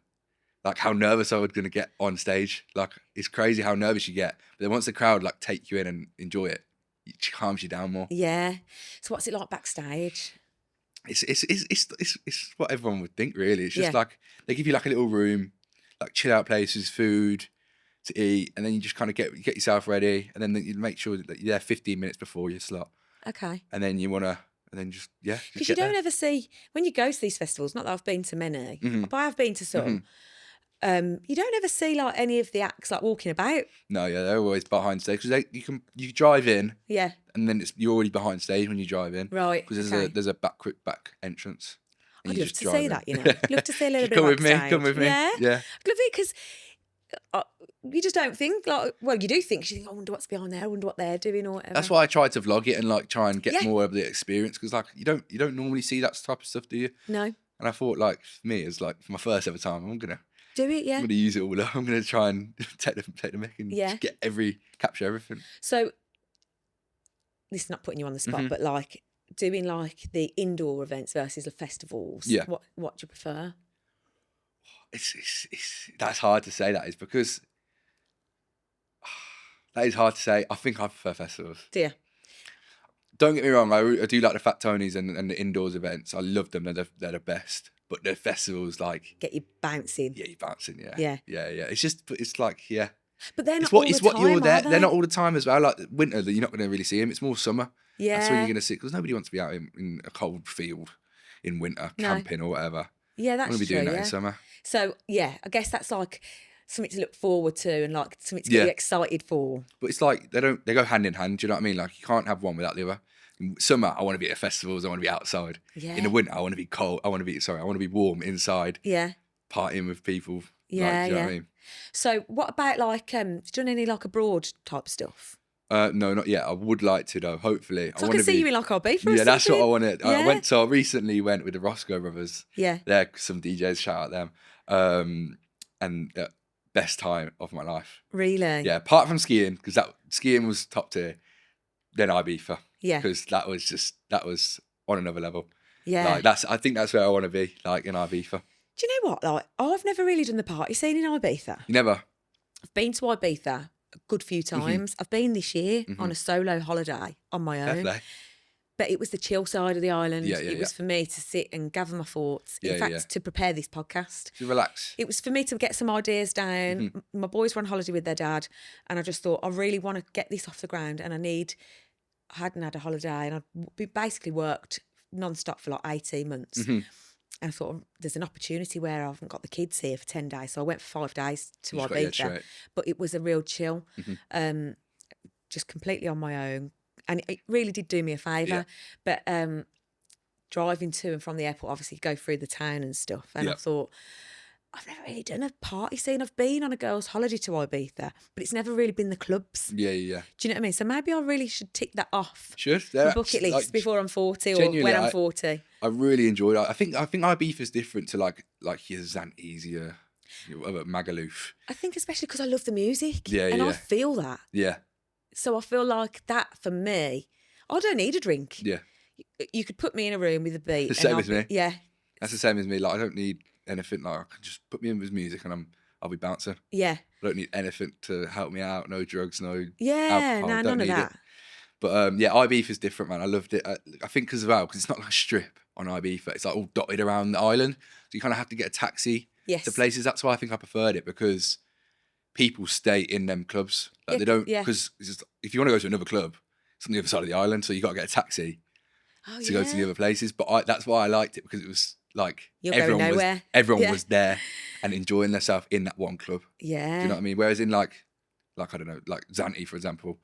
like how nervous I was going to get on stage. Like it's crazy how nervous you get, but then once the crowd like take you in and enjoy it, it calms you down more. Yeah. So what's it like backstage? It's what everyone would think, really. It's just like they give you like a little room, like chill out places, food to eat, and then you just kind of get yourself ready, and then you make sure that you're there 15 minutes before your slot. Okay. And then just because you don't ever see, when you go to these festivals, not that I've been to many, but I have been to some. You don't ever see like any of the acts like walking about. No, they're always behind stage, because you drive in, and then you're already behind stage when you drive in, right? Because there's a back entrance. I'd love to see that, you know. I'd love to see a little bit of backstage. Come with me. Yeah. I'd love it, because you just don't think like. Well, you do think. You think, I wonder what's behind there. I wonder what they're doing or whatever. That's why I try to vlog it and like try and get more of the experience, because like you don't normally see that type of stuff, do you? No. And I thought, like, for me, it's like for my first ever time, I'm gonna do it. Yeah. I'm gonna use it all up. I'm gonna try and take the mic and just capture everything. So, this is not putting you on the spot, but like doing like the indoor events versus the festivals. Yeah. What do you prefer? It's that's hard to say. That is because that is hard to say. I think I prefer festivals. Do you? Don't get me wrong. I do like the Fat Tonys and the indoors events. I love them. They're the best. But the festivals like get you bouncing. Yeah, you bouncing. Yeah. It's like But they're not all the time. You're there. They're not all the time as well. Like winter, you're not going to really see them. It's more summer. Yeah. That's when you're going to see, because nobody wants to be out in a cold field in winter, camping or whatever. Yeah, that's true. I'm going to be doing that in summer. So, I guess that's like something to look forward to and like something to get you excited for. But it's like they go hand in hand. Do you know what I mean? Like you can't have one without the other. In summer, I want to be at festivals. I want to be outside. Yeah. In the winter, I want to be cold. I want to be warm inside. Yeah. Partying with people. Yeah, do you know what I mean? So, what about like, have you done any like abroad type stuff? No, not yet. I would like to though. Hopefully, so I can see you in like Ibiza. Yeah, that's what I wanted. Yeah. I recently went with the Roscoe brothers. Yeah. They're some DJs. Shout out them. And best time of my life. Really? Yeah. Apart from skiing, because skiing was top tier. Then Ibiza. Yeah. Because that was on another level. Yeah. Like I think that's where I want to be, like in Ibiza. Do you know what? Like, I've never really done the party scene in Ibiza. You never? I've been to Ibiza a good few times. I've been this year on a solo holiday on my own. Definitely. But it was the chill side of the island. It was for me to sit and gather my thoughts. In fact, to prepare this podcast. To relax. It was for me to get some ideas down. My boys were on holiday with their dad, and I just thought, I really want to get this off the ground, and I hadn't had a holiday, and I'd basically worked non-stop for like 18 months. And I thought, there's an opportunity where I haven't got the kids here for 10 days. So I went for 5 days to Ibiza. But it was a real chill, just completely on my own. And it really did do me a favour. Yeah. But driving to and from the airport, obviously, go through the town and stuff. And I thought, I've never really done a party scene. I've been on a girls' holiday to Ibiza, but it's never really been the clubs. Yeah, yeah, yeah. Do you know what I mean? So maybe I really should tick that off. Should My bucket list before I'm 40 or when I'm 40. I really enjoyed it. I think Ibiza is different to like your Zantes, your Magaluf. I think especially because I love the music. Yeah, and yeah. I feel that. Yeah. So I feel like that for me, I don't need a drink. Yeah. You could put me in a room with a beat. The same as me. Yeah. That's the same as me. Like, I don't need anything. Like, I can just put me in with music and I'll be bouncing. Yeah. I don't need anything to help me out. No drugs, no no, alcohol. none of that. It. But yeah, Ibiza is different, man. I loved it. I think as well, because it's not like a strip on Ibiza. It's like all dotted around the island. So you kind of have to get a taxi to places. That's why I think I preferred it, because people stay in them clubs. Like, they don't, because if you want to go to another club, it's on the other side of the island. So you got to get a taxi to go to the other places. But that's why I liked it, because it was like everyone was there and enjoying themselves in that one club. Yeah. Do you know what I mean? Whereas in like I don't know, like Zante, for example,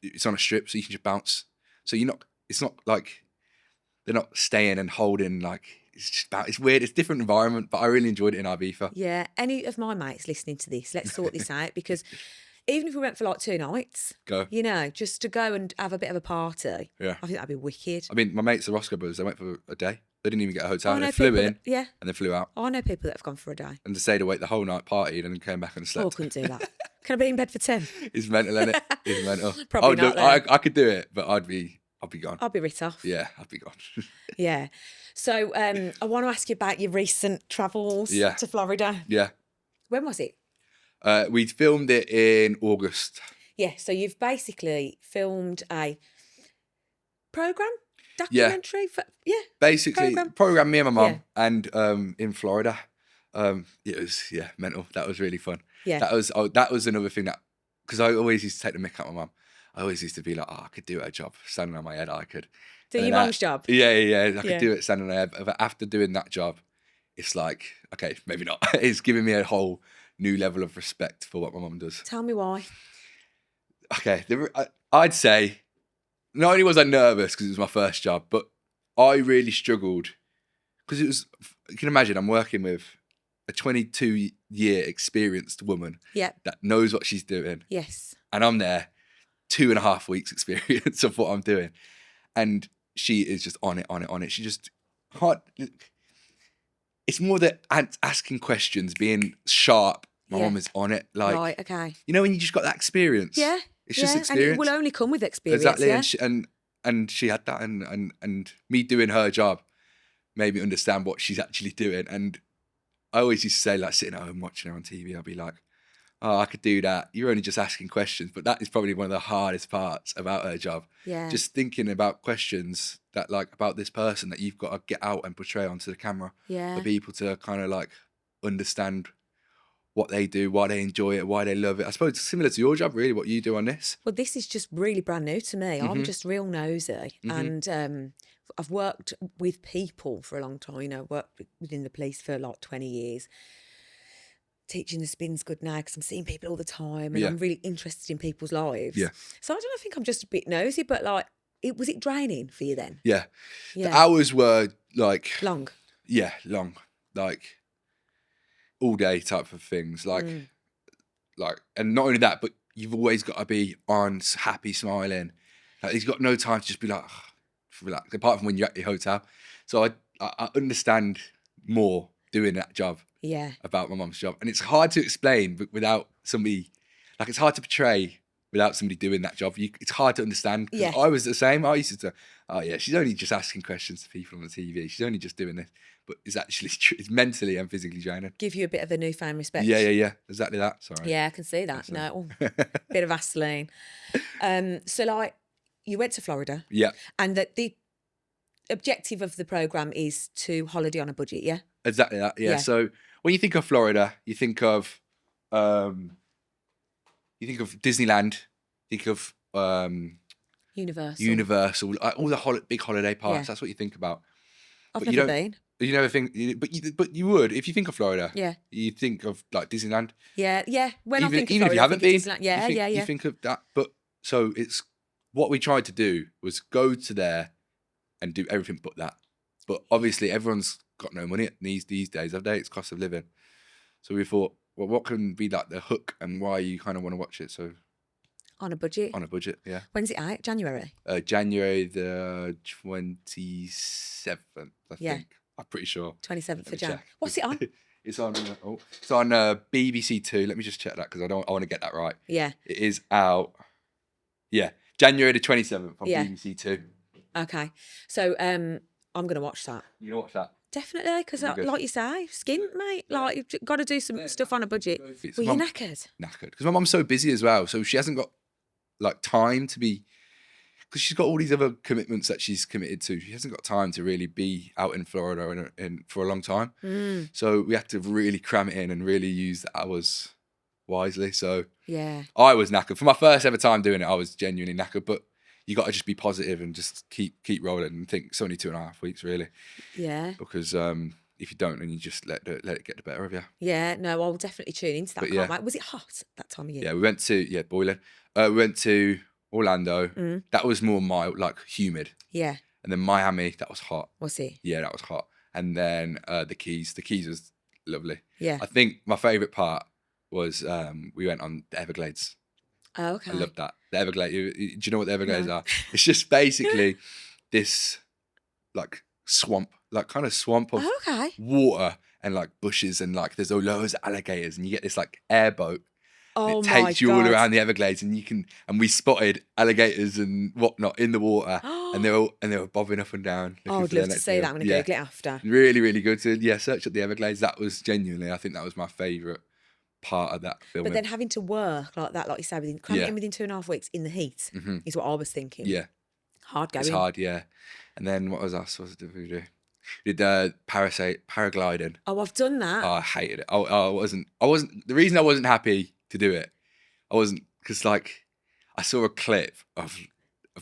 it's on a strip, so you can just bounce. So it's not like they're not staying and holding, like, it's weird. It's a different environment, but I really enjoyed it in Ibiza. Yeah. Any of my mates listening to this, let's sort this out, because even if we went for like 2 nights, just to go and have a bit of a party, I think that'd be wicked. I mean, my mates, the Roscoe brothers, they went for a day. They didn't even get a hotel. They flew in, and then flew out. I know people that have gone for a day. And they stayed awake the whole night, partied, and then came back and slept. Oh, I couldn't do that. Can I be in bed for 10? It's mental, isn't it? It's mental. Probably not. I could do it, but I'd be gone. I'd be writ off. Yeah, I'd be gone. Yeah. So I want to ask you about your recent travels to Florida. Yeah. When was it? We filmed it in August. Yeah, so you've basically filmed a documentary? Basically, program me and my mum, and in Florida. It was mental. That was really fun. Yeah. That was another thing that, because I always used to take the mick out of my mum. I always used to be like, I could do her job standing on my head. I could do your mum's job. Yeah. I could do it standing on my head. But after doing that job, it's like, okay, maybe not. It's giving me a whole new level of respect for what my mum does. Tell me why. Okay, I'd say not only was I nervous because it was my first job, but I really struggled because it was, you can imagine, I'm working with a 22-year experienced woman that knows what she's doing. Yes. And I'm there, 2.5 weeks experience of what I'm doing. And she is just on it. She just can't. It's more that asking questions, being sharp. My mum is on it. Like, right, okay. You know when you just got that experience? Yeah. It's just experience. And it will only come with experience. Exactly. And she had that, and me doing her job made me understand what she's actually doing. And I always used to say, like, sitting at home watching her on TV, I'd be like, oh, I could do that. You're only just asking questions. But that is probably one of the hardest parts about her job. Yeah. Just thinking about questions that, like, about this person that you've got to get out and portray onto the camera. Yeah. For people to kind of, like, understand what they do, why they enjoy it, why they love it. I suppose it's similar to your job, really, what you do on this. Well, this is just really brand new to me. I'm just real nosy. And I've worked with people for a long time, you know, worked within the police for like 20 years. Teaching the spin's good now because I'm seeing people all the time and I'm really interested in people's lives. Yeah. So I think I'm just a bit nosy, but like, was it draining for you then? Yeah. The hours were like... long. Yeah, long. Like... all day type of things, like, and not only that, but you've always got to be on, happy, smiling. Like, he's got no time to just be like, relax. Apart from when you're at your hotel. So I understand more doing that job. Yeah. About my mum's job, and it's hard to explain without somebody. Like, it's hard to portray without somebody doing that job. It's hard to understand. Yeah. I was the same. I used to, she's only just asking questions to people on the TV. She's only just doing this. But it's actually it's mentally and physically draining. Give you a bit of a newfound respect. Yeah. Exactly that. Sorry. Yeah, I can see that. No, bit of Vaseline. So, like, you went to Florida. Yeah. And that the objective of the programme is to holiday on a budget, yeah? Exactly that, yeah. So when you think of Florida, you think of Disneyland, think of Universal, all the big holiday parks. Yeah. That's what you think about. I've never been. You never think, but you would if you think of Florida. Yeah, you think of like Disneyland. Yeah. When I think of Florida, even if you haven't been, you think of that. But so it's what we tried to do was go to there and do everything but that. But obviously, everyone's got no money these days, have they? It's cost of living. So we thought, well, what can be like the hook and why you kind of want to watch it? So On a budget. on a budget, yeah. When's it out? January? January the 27th, I think. I'm pretty sure. 27th Let of me Jan. check. What's it on? It's on. It's on BBC Two. Let me just check that because I want to get that right. Yeah. It is out. Yeah, January the 27th on Yeah. BBC Two. Okay. So I'm going to watch that. You know what's that? Definitely, because Really good. like you say, skint, mate. Like, you've got to do some stuff on a budget. Well, you're knackered. Knackered. Because my mum's so busy as well. So she hasn't got like time to be, because she's got all these other commitments that she's committed to. She hasn't got time to really be out in Florida for a long time. So we had to really cram it in and really use the hours wisely. So yeah, I was knackered. For my first ever time doing it, I was genuinely knackered. But you got to just be positive and just keep rolling and think it's only 2.5 weeks really. Yeah. Because if you don't, then you just let it get the better of you. Yeah, no, I'll definitely tune into that. Can't wait. Was it hot that time of year? Yeah, we went to boiling. We went to Orlando. That was more mild, like humid. Yeah. And then Miami, that was hot. Was it? Yeah, that was hot. And then the Keys. The Keys was lovely. Yeah. I think my favourite part was we went on the Everglades. Oh, okay. I loved that. The Everglades. Do you know what the Everglades are? It's just basically this like swamp, like kind of swamp of water and like bushes and like there's loads of alligators and you get this like airboat. Oh, it takes you all around the Everglades and we spotted alligators and whatnot in the water and they were bobbing up and down. Oh, I'd love to see that. I'm going to Google it after. Really, really good. So search up the Everglades. That was genuinely, I think that was my favourite part of that film. But then having to work like that, like you say, within 2.5 weeks in the heat is what I was thinking. Yeah. Hard going. It's hard, yeah. And then what was else? What did we do? We did paragliding. Oh, I've done that. Oh, I hated it. I wasn't. The reason I wasn't happy to do it, I wasn't because like I saw a clip of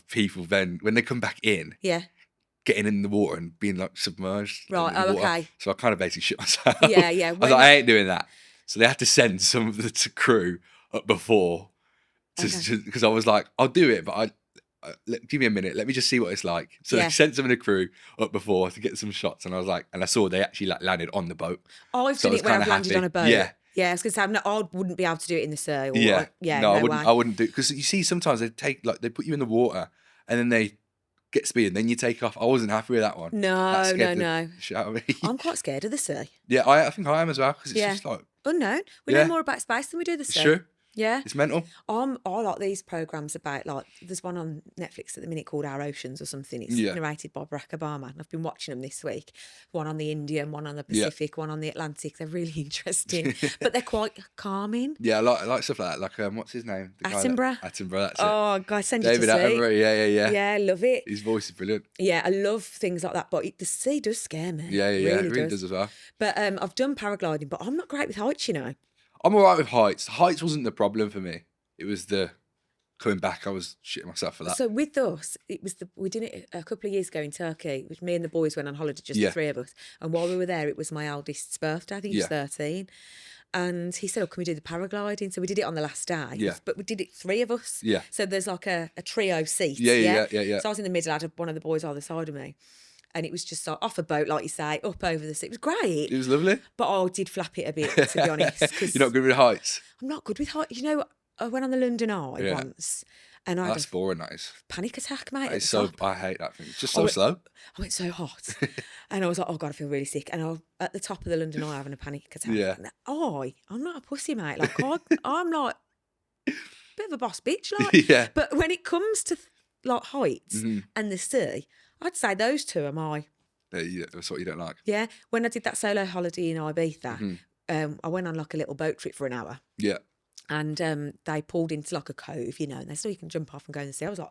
people then when they come back in. Yeah. Getting in the water and being like submerged. Right. In the water. Okay. So I kind of basically shit myself. Yeah, yeah. I was like, I ain't doing that. So they had to send some of the crew up before, because I was like, I'll do it, but give me a minute. Let me just see what it's like. So they sent some of the crew up before to get some shots, and I was like, and I saw they actually like landed on the boat. Oh, I've done it when I've landed on a boat. Yeah. Yeah, I was going to say, I wouldn't be able to do it in the sea. No, I wouldn't do, because you see sometimes they put you in the water and then they get speed and then you take off. I wasn't happy with that one. No. Shit out of me. I'm quite scared of the sea. Yeah, I think I am as well, because it's just like unknown. We know more about space than we do the sea. It's true. Yeah. It's mental. I like these programmes about, like, there's one on Netflix at the minute called Our Oceans or something. It's narrated by Barack Obama. And I've been watching them this week. One on the Indian, one on the Pacific, one on the Atlantic. They're really interesting, but they're quite calming. Yeah, I like stuff like that. Like, what's his name? Attenborough. Attenborough, that's it. Oh, God, send you David to see. Attenborough, yeah. Yeah, I love it. His voice is brilliant. Yeah, I love things like that, but the sea does scare me. Yeah, it really does as well. But I've done paragliding, but I'm not great with heights, you know. I'm all right with heights. Heights wasn't the problem for me. It was the coming back. I was shitting myself for that. So with us, we did it a couple of years ago in Turkey, which me and the boys went on holiday, just the three of us. And while we were there, it was my eldest's birthday. I think he was 13. And he said, can we do the paragliding? So we did it on the last day. Yeah. But we did it 3 of us. Yeah. So there's like a trio seat. Yeah. So I was in the middle, I had one of the boys either side of me. And it was just like off a boat, like you say, up over the sea. It was great. It was lovely. But I did flap it a bit, to be honest. You're not good with heights? I'm not good with heights. You know, I went on the London Eye once. And that's boring, that is. Panic attack, mate. It's so, I hate that thing. It's just so slow. I went so hot. And I was like, oh, God, I feel really sick. And I was at the top of the London Eye having a panic attack. Yeah. And I'm not a pussy, mate. Like, I'm like a bit of a boss bitch, like. Yeah. But when it comes to, like, heights and the sea, I'd say those two are my... That's what you don't like. Yeah. When I did that solo holiday in Ibiza, I went on, like, a little boat trip for an hour. Yeah. And they pulled into like a cove, you know, and they said, you can jump off and go in the sea. I was like,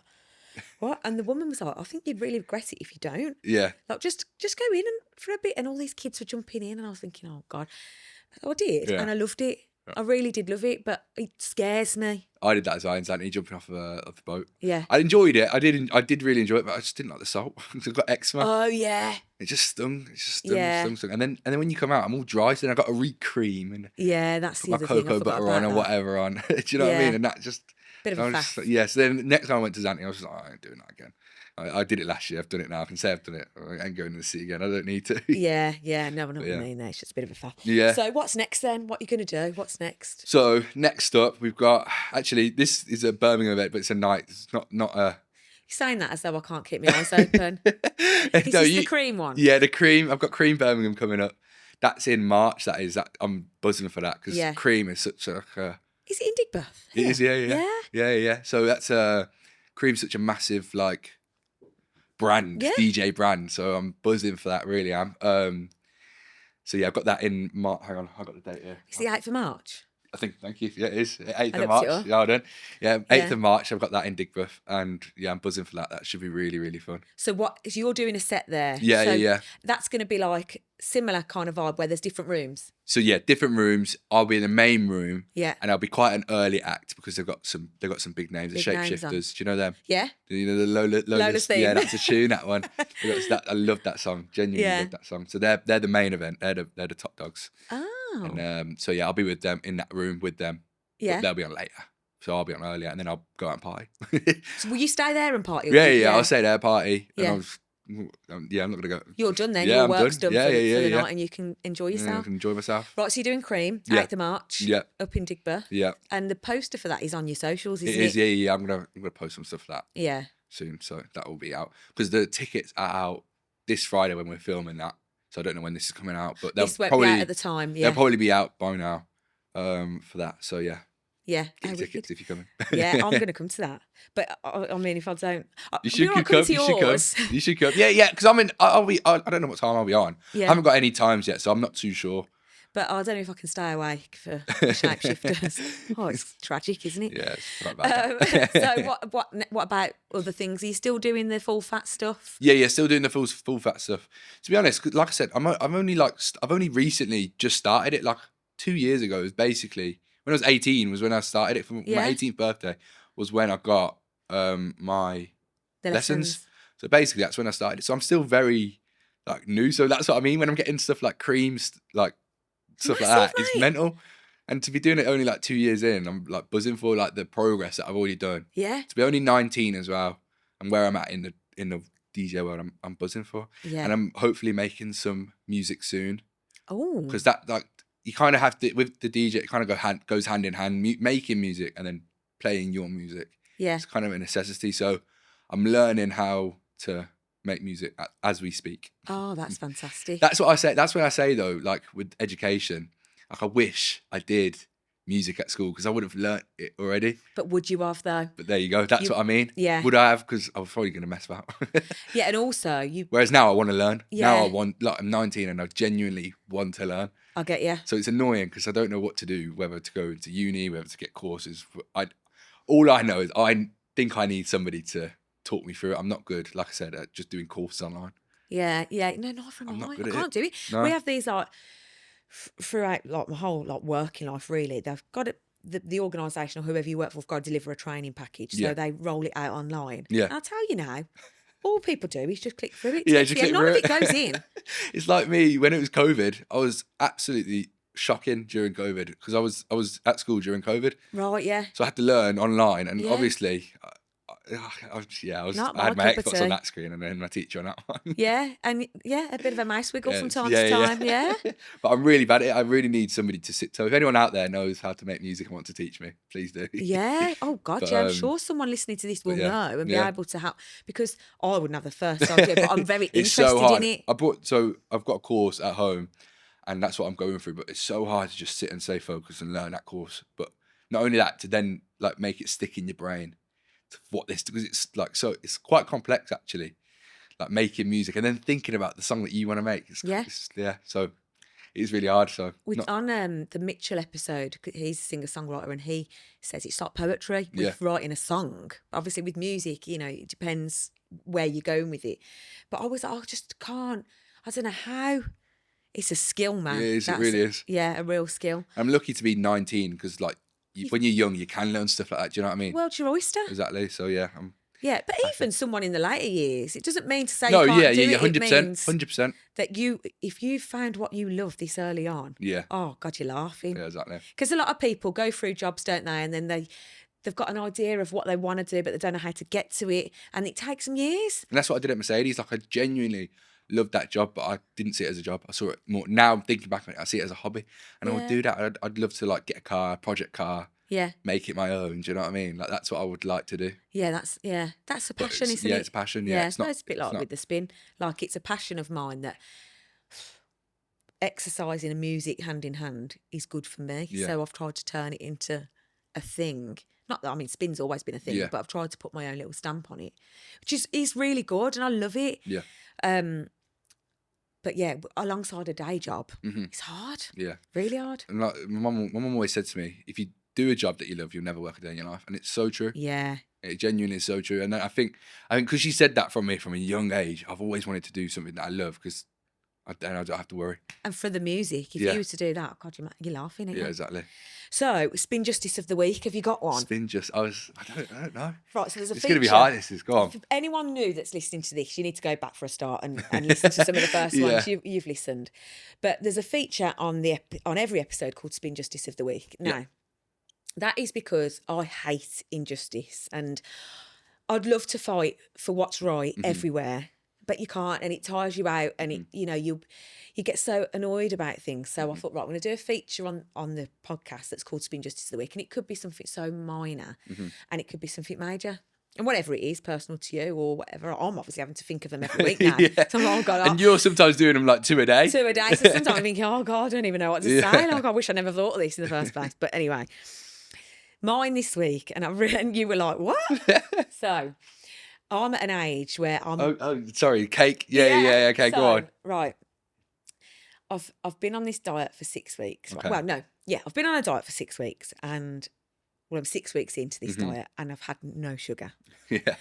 what? And the woman was like, I think you'd really regret it if you don't. Yeah. Like, just go in and for a bit. And all these kids were jumping in and I was thinking, oh, God. So I did. Yeah. And I loved it. Yeah. I really did love it, but it scares me. I did that as well, Anthony, jumping off the boat. Yeah. I enjoyed it. I did really enjoy it, but I just didn't like the salt. I've got eczema. Oh, yeah. It just stung. Stung. And then when you come out, I'm all dry, so then I got to re-cream and that's the other thing. My cocoa butter on or whatever on. Do you know what I mean? And that just... Bit of a faff. So then the next time I went to Zante, I was just like, I ain't doing that again. I did it last year. I've done it now. I can say I've done it. I ain't going to the sea again. I don't need to. Yeah. No, I know what Yeah. I mean. It's just a bit of a faff. Yeah. So what's next then? What are you going to do? What's next? So next up, we've got, actually, this is a Birmingham event, but it's a night. It's not a... You're saying that as though I can't keep my eyes open. This is the cream one? Yeah, the cream. I've got Cream Birmingham coming up. That's in March. That is. I'm buzzing for that because Cream is such a... Is it in Digbeth? It is, yeah. So that's Cream's such a massive brand, DJ brand. So I'm buzzing for that. Really am. So yeah, I've got that in March. Hang on, I've got the date here. It's the 8th of March. I think, thank you. Yeah, it is. 8th of March. Yeah, well done. Yeah, 8th of March, I've got that in Digbeth. And yeah, I'm buzzing for that. That should be really, really fun. So you're doing a set there? Yeah. That's going to be like similar kind of vibe where there's different rooms? So yeah, different rooms. I'll be in the main room. Yeah. And I'll be quite an early act because they've got some big names. The Shapeshifters. Do you know them? Yeah. You know the Lola's theme. Yeah, that's a tune, that one. I love that song. Genuinely love that song. So they're the main event. They're the top dogs. Oh. And so yeah, I'll be with them in that room with them. Yeah. But they'll be on later. So I'll be on earlier and then I'll go out and party. So will you stay there and party? Yeah. I'll stay there, party. Yeah. And I'm not going to go. You're done then. Yeah, Your I'm work's done for the yeah. night and you can enjoy yourself. Yeah, I can enjoy myself. Right, so you're doing Cream, Yeah. 8th of March, up in Digbeth. Yeah. And the poster for that is on your socials, isn't it? It is, yeah. I'm gonna post some stuff for that. Yeah. Soon, so that will be out. Because the tickets are out this Friday when we're filming that. So I don't know when this is coming out, but they'll this won't probably be out at the time, yeah. They'll probably be out by now for that. So yeah. Yeah. Get your tickets if you're coming. Yeah, I'm going to come to that. But I mean, if I don't... You should come. You should come. Yeah, because I don't know what time I'll be on. Yeah. I haven't got any times yet, so I'm not too sure. But I don't know if I can stay awake for Shapeshifters. Oh, it's tragic, isn't it? Yeah, it's not bad. So what about other things? Are you still doing the full fat stuff? Yeah, still doing the full fat stuff. To be honest, like I said, I've only recently just started it. Like 2 years ago, it was basically when I was 18 was when I started it. For my 18th birthday was when I got my lessons. So basically, that's when I started it. So I'm still very new. So that's what I mean when I'm getting stuff like creams, stuff like that. It's mental. And to be doing it only 2 years in, I'm buzzing for the progress that I've already done. Yeah. To be only 19 as well, and where I'm at in the DJ world, I'm buzzing for. Yeah. And I'm hopefully making some music soon. Oh. Because that you kind of have to with the DJ. It kind of goes hand in hand, making music and then playing your music. Yeah. It's kind of a necessity. So I'm learning how to make music as we speak. Oh, that's fantastic. That's what I say. That's when I say though, with education, I wish I did music at school because I would have learnt it already. But would you have though? But there you go. That's what I mean. Yeah. Would I have? Because I was probably going to mess about. Yeah, and also you. Whereas now I want to learn. Yeah. Now I want. I'm 19 and I genuinely want to learn. I get you. So it's annoying because I don't know what to do, whether to go into uni, whether to get courses. All I know is I think I need somebody to talk me through it. I'm not good, like I said, at just doing courses online. Yeah. No, not from online. I can't do it. No. We have these throughout my whole working life. Really, they've got it. The organisation or whoever you work for have got to deliver a training package, so they roll it out online. Yeah. And I'll tell you now, all people do is just click through it. Yeah, just click none through of it goes in. It's like me when it was COVID. I was absolutely shocking during COVID because I was at school during COVID. Right. Yeah. So I had to learn online, and Yeah. obviously, I had my Xbox on that screen and then my teacher on that one. Yeah, and a bit of a mouse wiggle from time to time. Yeah. But I'm really bad at it. I really need somebody to sit. So if anyone out there knows how to make music and want to teach me, please do. Yeah. Oh God, But, I'm sure someone listening to this will know and be Yeah. able to help because I wouldn't have the first idea, but I'm very It's interested so hard. in it. I've got a course at home, and that's what I'm going through. But it's so hard to just sit and stay focused and learn that course. But not only that, to then make it stick in your brain. Because it's it's quite complex actually, making music and then thinking about the song that you want to make. So it's really hard. So On the Mitchell episode, he's a singer-songwriter and he says it's like poetry with writing a song. Obviously with music, it depends where you're going with it. But I was like, I just can't, I don't know how. It's a skill, man. It really is. Yeah, a real skill. I'm lucky to be 19 because when you're young, you can learn stuff like that. Do you know what I mean? World's your oyster. Exactly. So yeah. Yeah, but even someone in the later years, it doesn't mean to say No, you can't do yeah, it. 100%, It means 100%. that if you found what you love this early on, Yeah. oh God, you're laughing. Yeah, exactly. Because a lot of people go through jobs, don't they? And then they've got an idea of what they want to do, but they don't know how to get to it. And it takes them years. And that's what I did at Mercedes. Like, I genuinely loved that job, but I didn't see it as a job. I saw it more, now I'm thinking back on it, I see it as a hobby. And I would do that. I'd love to like get a car, a project car. Yeah. Make it my own. Do you know what I mean? Like, that's what I would like to do. Yeah, that's a passion, isn't it? Yeah, it's a passion. Yeah, it's a bit like with the spin. Like, it's a passion of mine that exercising and music hand in hand is good for me. Yeah. So I've tried to turn it into a thing. Not that, I mean, spin's always been a thing, Yeah. but I've tried to put my own little stamp on it, which is really good, and I love it. Yeah. But yeah, alongside a day job, it's hard. Yeah. Really hard. And like my mum always said to me, if you do a job that you love, you'll never work a day in your life. And it's so true. Yeah. It genuinely is so true. And I think because she said that from me from a young age, I've always wanted to do something that I love, because then I don't have to worry. And for the music, if you were to do that, God, you're laughing at Yeah, exactly. So, Spin Justice of the Week, have you got one? I don't know. Right, so there's a It's feature. going to be hard, this is. Go on. If anyone new that's listening to this, you need to go back for a start and listen to some of the first ones you've listened. But there's a feature on every episode called Spin Justice of the Week. Now, that is because I hate injustice, and I'd love to fight for what's right everywhere, but you can't, and it tires you out, and it, you get so annoyed about things. So I thought, right, I'm going to do a feature on the podcast that's called Spin Justice of the Week, and it could be something so minor, and it could be something major. And whatever it is, personal to you or whatever, I'm obviously having to think of them every week now. So I'm like, oh God, and you're sometimes doing them like 2 a day. 2 a day. So sometimes I'm thinking, oh God, I don't even know what to say. Like, I wish I never thought of this in the first place. But anyway, mine this week, and you were like, what? So I'm at an age where I'm... Oh, sorry, cake. Yeah. Okay, so, go on. Right. I've been on this diet for 6 weeks. Okay. Well, no. Yeah, I've been on a diet for 6 weeks, and I'm 6 weeks into this diet, and I've had no sugar. Yeah.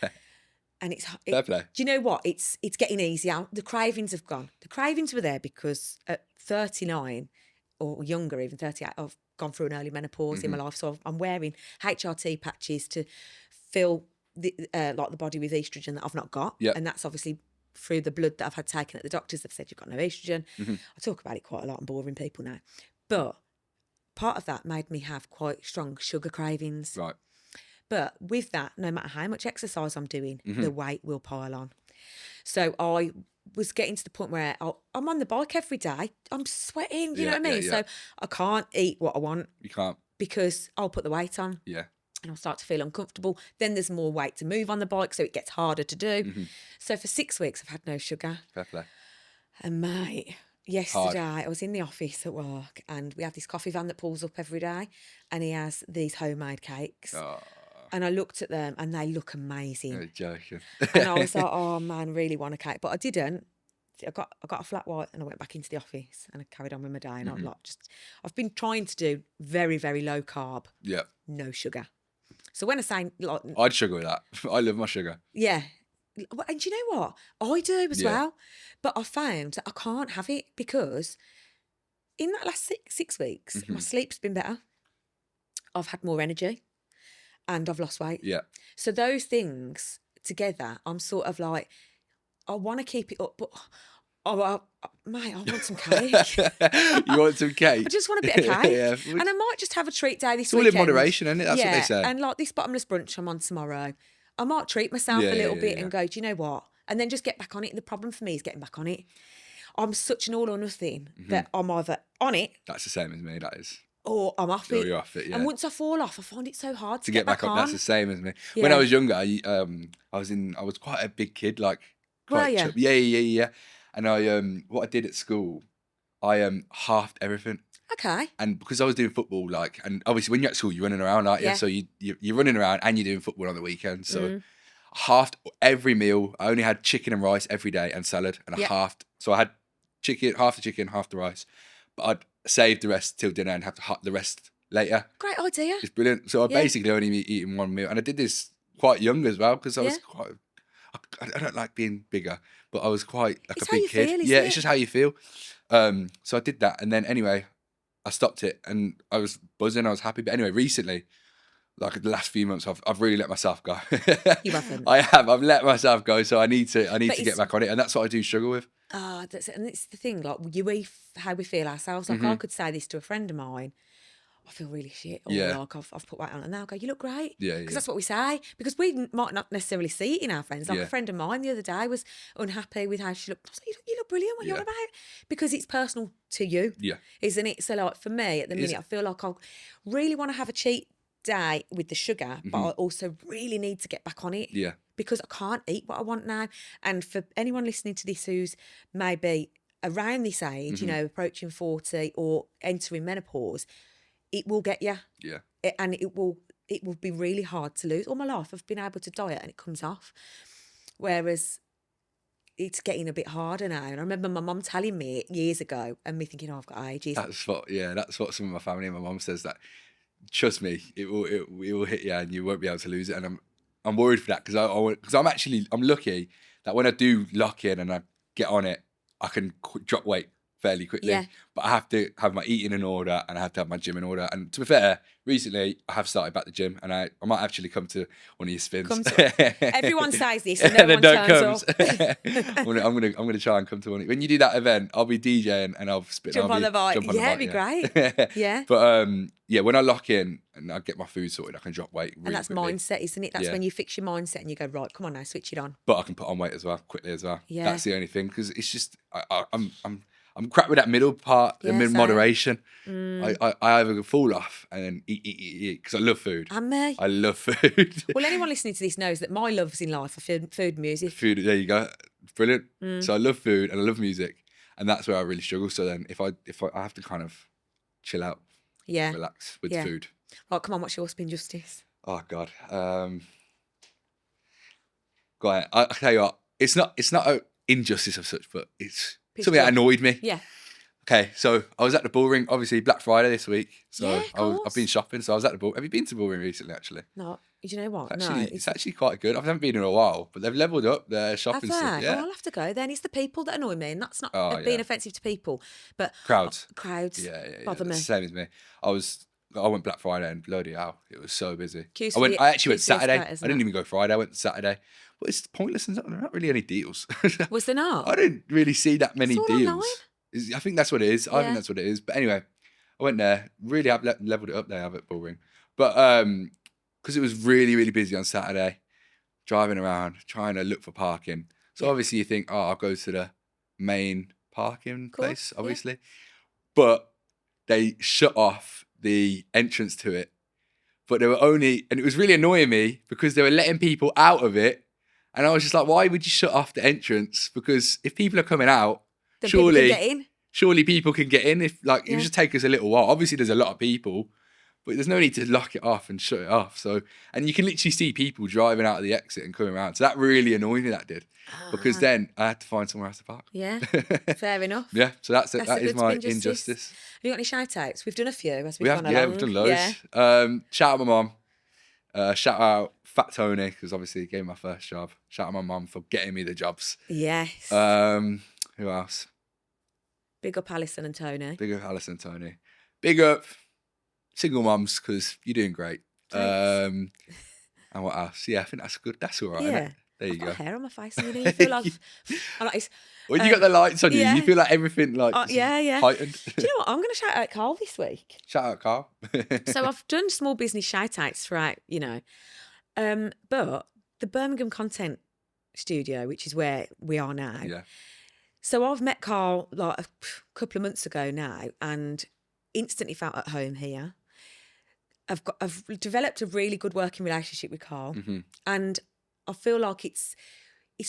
And Fair play. do you know what? It's getting easier. The cravings have gone. The cravings were there because at 39 or younger, even 38, I've gone through an early menopause in my life. So I'm wearing HRT patches to fill like the body with estrogen that I've not got. Yep. And that's obviously through the blood that I've had taken at the doctors. They've said you've got no estrogen. I talk about it quite a lot. I'm boring people now. But part of that made me have quite strong sugar cravings. Right. But with that, no matter how much exercise I'm doing, the weight will pile on. So I was getting to the point where I'm on the bike every day. I'm sweating, you know what I mean? Yeah. So I can't eat what I want. You can't. Because I'll put the weight on. Yeah. And I'll start to feel uncomfortable. Then there's more weight to move on the bike, so it gets harder to do. So for 6 weeks, I've had no sugar. Fair play. And mate, yesterday I was in the office at work, and we have this coffee van that pulls up every day, and he has these homemade cakes. Oh. And I looked at them, and they look amazing. You're joking. And I was like, oh man, I really want a cake. But I didn't. I got a flat white, and I went back into the office, and I carried on with my day. And I'm like, I've been trying to do very, very low carb. Yeah. No sugar. So when I say like, I'd sugar with that. I love my sugar. yeah. And do you know what? I do as well. But I found that I can't have it because in that last six weeks, my sleep's been better. I've had more energy and I've lost weight. Yeah. So those things together, I'm sort of like, I want to keep it up, but mate, I want some cake. You want some cake? I just want a bit of cake. Yeah. And I might just have a treat day this It's all weekend. in moderation, isn't it? That's what they say. And like this bottomless brunch I'm on tomorrow, I might treat myself a little bit and go, do you know what? And then just get back on it. The problem for me is getting back on it. I'm such an all or nothing that I'm either on it. That's the same as me, that is. Or I'm off it. You're off it, yeah. And once I fall off, I find it so hard to get back on. That's the same as me. When I was younger, I was quite a big kid, like quite Were you? Yeah. And I what I did at school, I halved everything. Okay. And because I was doing football, like, and obviously when you're at school, you're running around, aren't you? Yeah. So you're running around and you're doing football on the weekend. So I halved every meal. I only had chicken and rice every day and salad, and I halved. So I had half the chicken, half the rice, but I'd save the rest till dinner and have to halve the rest later. Great idea. It's brilliant. So I basically only eating one meal, and I did this quite young as well because I was quite. I don't like being bigger, but I was quite like It's a big kid. feel, It's just how you feel. So I did that, and then anyway, I stopped it, and I was buzzing. I was happy. But anyway, recently, like the last few months, I've really let myself go. You haven't. I have. I've let myself go. So I need to get back on it, and that's what I do struggle with. That's it. And it's the thing, like how we feel ourselves. Like I could say this to a friend of mine. I feel really shit. Or Yeah. like I've put weight on. And they'll go, you look great. Yeah, Because yeah. that's what we say. Because we might not necessarily see it in our friends. Like Yeah. a friend of mine the other day was unhappy with how she looked. I was like, you look brilliant. What are you on Yeah. about? Because it's personal to you. Yeah. Isn't it? So like for me at the minute, I feel like I really want to have a cheat day with the sugar, but I also really need to get back on it. Yeah. Because I can't eat what I want now. And for anyone listening to this who's maybe around this age, you know, approaching 40 or entering menopause, it will get you. Yeah. And it will be really hard to lose. All my life I've been able to diet and it comes off. Whereas it's getting a bit harder now. And I remember my mum telling me it years ago and me thinking, oh, I've got ages. That's what some of my family and my mum says, that trust me, it will hit you and you won't be able to lose it. And I'm worried for that because I'm lucky that when I do lock in and I get on it, I can drop weight fairly quickly. Yeah. But I have to have my eating in order and I have to have my gym in order. And to be fair, recently I have started back the gym and I might actually come to one of your spins. Everyone says this and no one turns up. I'm gonna try and come to one. When you do that event, I'll be DJing and I'll jump on the bike. It'd be great. Yeah. But when I lock in and I get my food sorted, I can drop weight really and that's quickly. mindset, isn't it? That's when you fix your mindset and you go, right, come on now, switch it on. But I can put on weight as well, quickly as well. Yeah. That's the only thing, because it's just I'm crap with that middle part, the same. moderation. I either fall off and then eat because I love food. And me. I love food. Well, anyone listening to this knows that my loves in life are food and music. Food, there you go, brilliant. So I love food and I love music, and that's where I really struggle. So then if I have to kind of chill out, relax with food. Right, come on, what's your spin justice? Oh God, go ahead. I tell you what, it's not an injustice of such, but it's something that annoyed me. Yeah. Okay, so I was at the Bullring, obviously Black Friday this week. So yeah, I've been shopping, so I was at the Bullring. Have you been to Bullring recently, actually? No. Do you know what? It's actually quite good. I haven't been in a while, but they've levelled up their shopping stuff. Yeah. Oh, I'll have to go then. It's the people that annoy me, and that's not being offensive to people, but crowds. Yeah. Bother me. Same as me. I went Black Friday and bloody hell, it was so busy. I actually went Saturday. I didn't even go Friday. I went Saturday. But it's pointless. There are not really any deals. Was there not? I didn't really see that many deals. Online? I think that's what it is. I think that's what it is. But anyway, I went there. Really have leveled it up there at Bullring. But because it was really, really busy on Saturday, driving around, trying to look for parking. So obviously you think, I'll go to the main parking place, obviously. Yeah. But they shut off the entrance to it. But they were and it was really annoying me because they were letting people out of it. And I was just like, why would you shut off the entrance? Because if people are coming out, then surely people can get in. If it would just take us a little while. Obviously, there's a lot of people, but there's no need to lock it off and shut it off. So, and you can literally see people driving out of the exit and coming around. So that really annoyed me. That did, because then I had to find somewhere else to park. Yeah, fair enough. Yeah, so that is my injustice. Have you got any shout outs? We've done a few as we've gone along. Yeah, we've done loads. Yeah. Shout out my mum. Shout out Fat Tony, because obviously he gave me my first job. Shout out my mum for getting me the jobs. Yes. Who else? Big up Alison and Tony. Big up Alison and Tony. Big up single mums, because you're doing great. And what else? Yeah, I think that's good. That's all right. Yeah. There you go. I've got hair on my face, and you feel like when you got the lights on you feel like everything heightened. Do you know what? I'm going to shout out Carl this week. Shout out Carl. So I've done small business shout outs throughout, but the Birmingham Content Studio, which is where we are now. Yeah. So I've met Carl like a couple of months ago now, and instantly felt at home here. I've developed a really good working relationship with Carl, and I feel like it's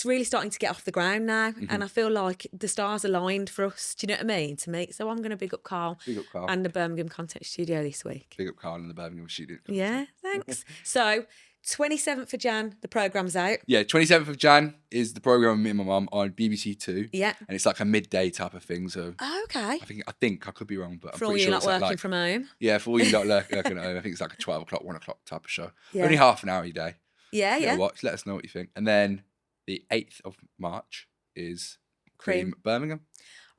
really starting to get off the ground now, and I feel like the stars aligned for us. Do you know what I mean? To me, so I'm going to big up Carl and the Birmingham Content Studio this week. Big up Carl and the Birmingham Studio. Yeah, thanks. So 27th of Jan, the programme's out. Yeah, 27th of Jan is the programme with me and my mum on BBC Two. Yeah. And it's like a midday type of thing. So okay. I think I could be wrong, but I'm for pretty all sure you not working from home. Yeah, for all you not working at home, I think it's like a 12 o'clock, 1 o'clock type of show. Yeah. Only half an hour a day. Yeah. Watch, let us know what you think. And then the 8th of March is Cream Birmingham.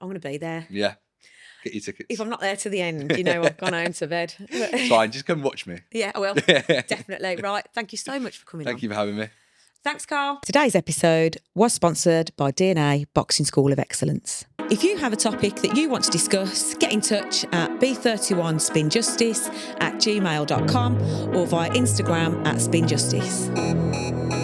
I'm going to be there. Yeah. Get your tickets. If I'm not there to the end, I've gone home to bed. Fine, just come watch me. Yeah, I will. Definitely. Right. Thank you so much for coming on. Thank you for having me. Thanks, Carl. Today's episode was sponsored by DNA Boxing School of Excellence. If you have a topic that you want to discuss, get in touch at b31spinjustice@gmail.com or via Instagram @spinjustice.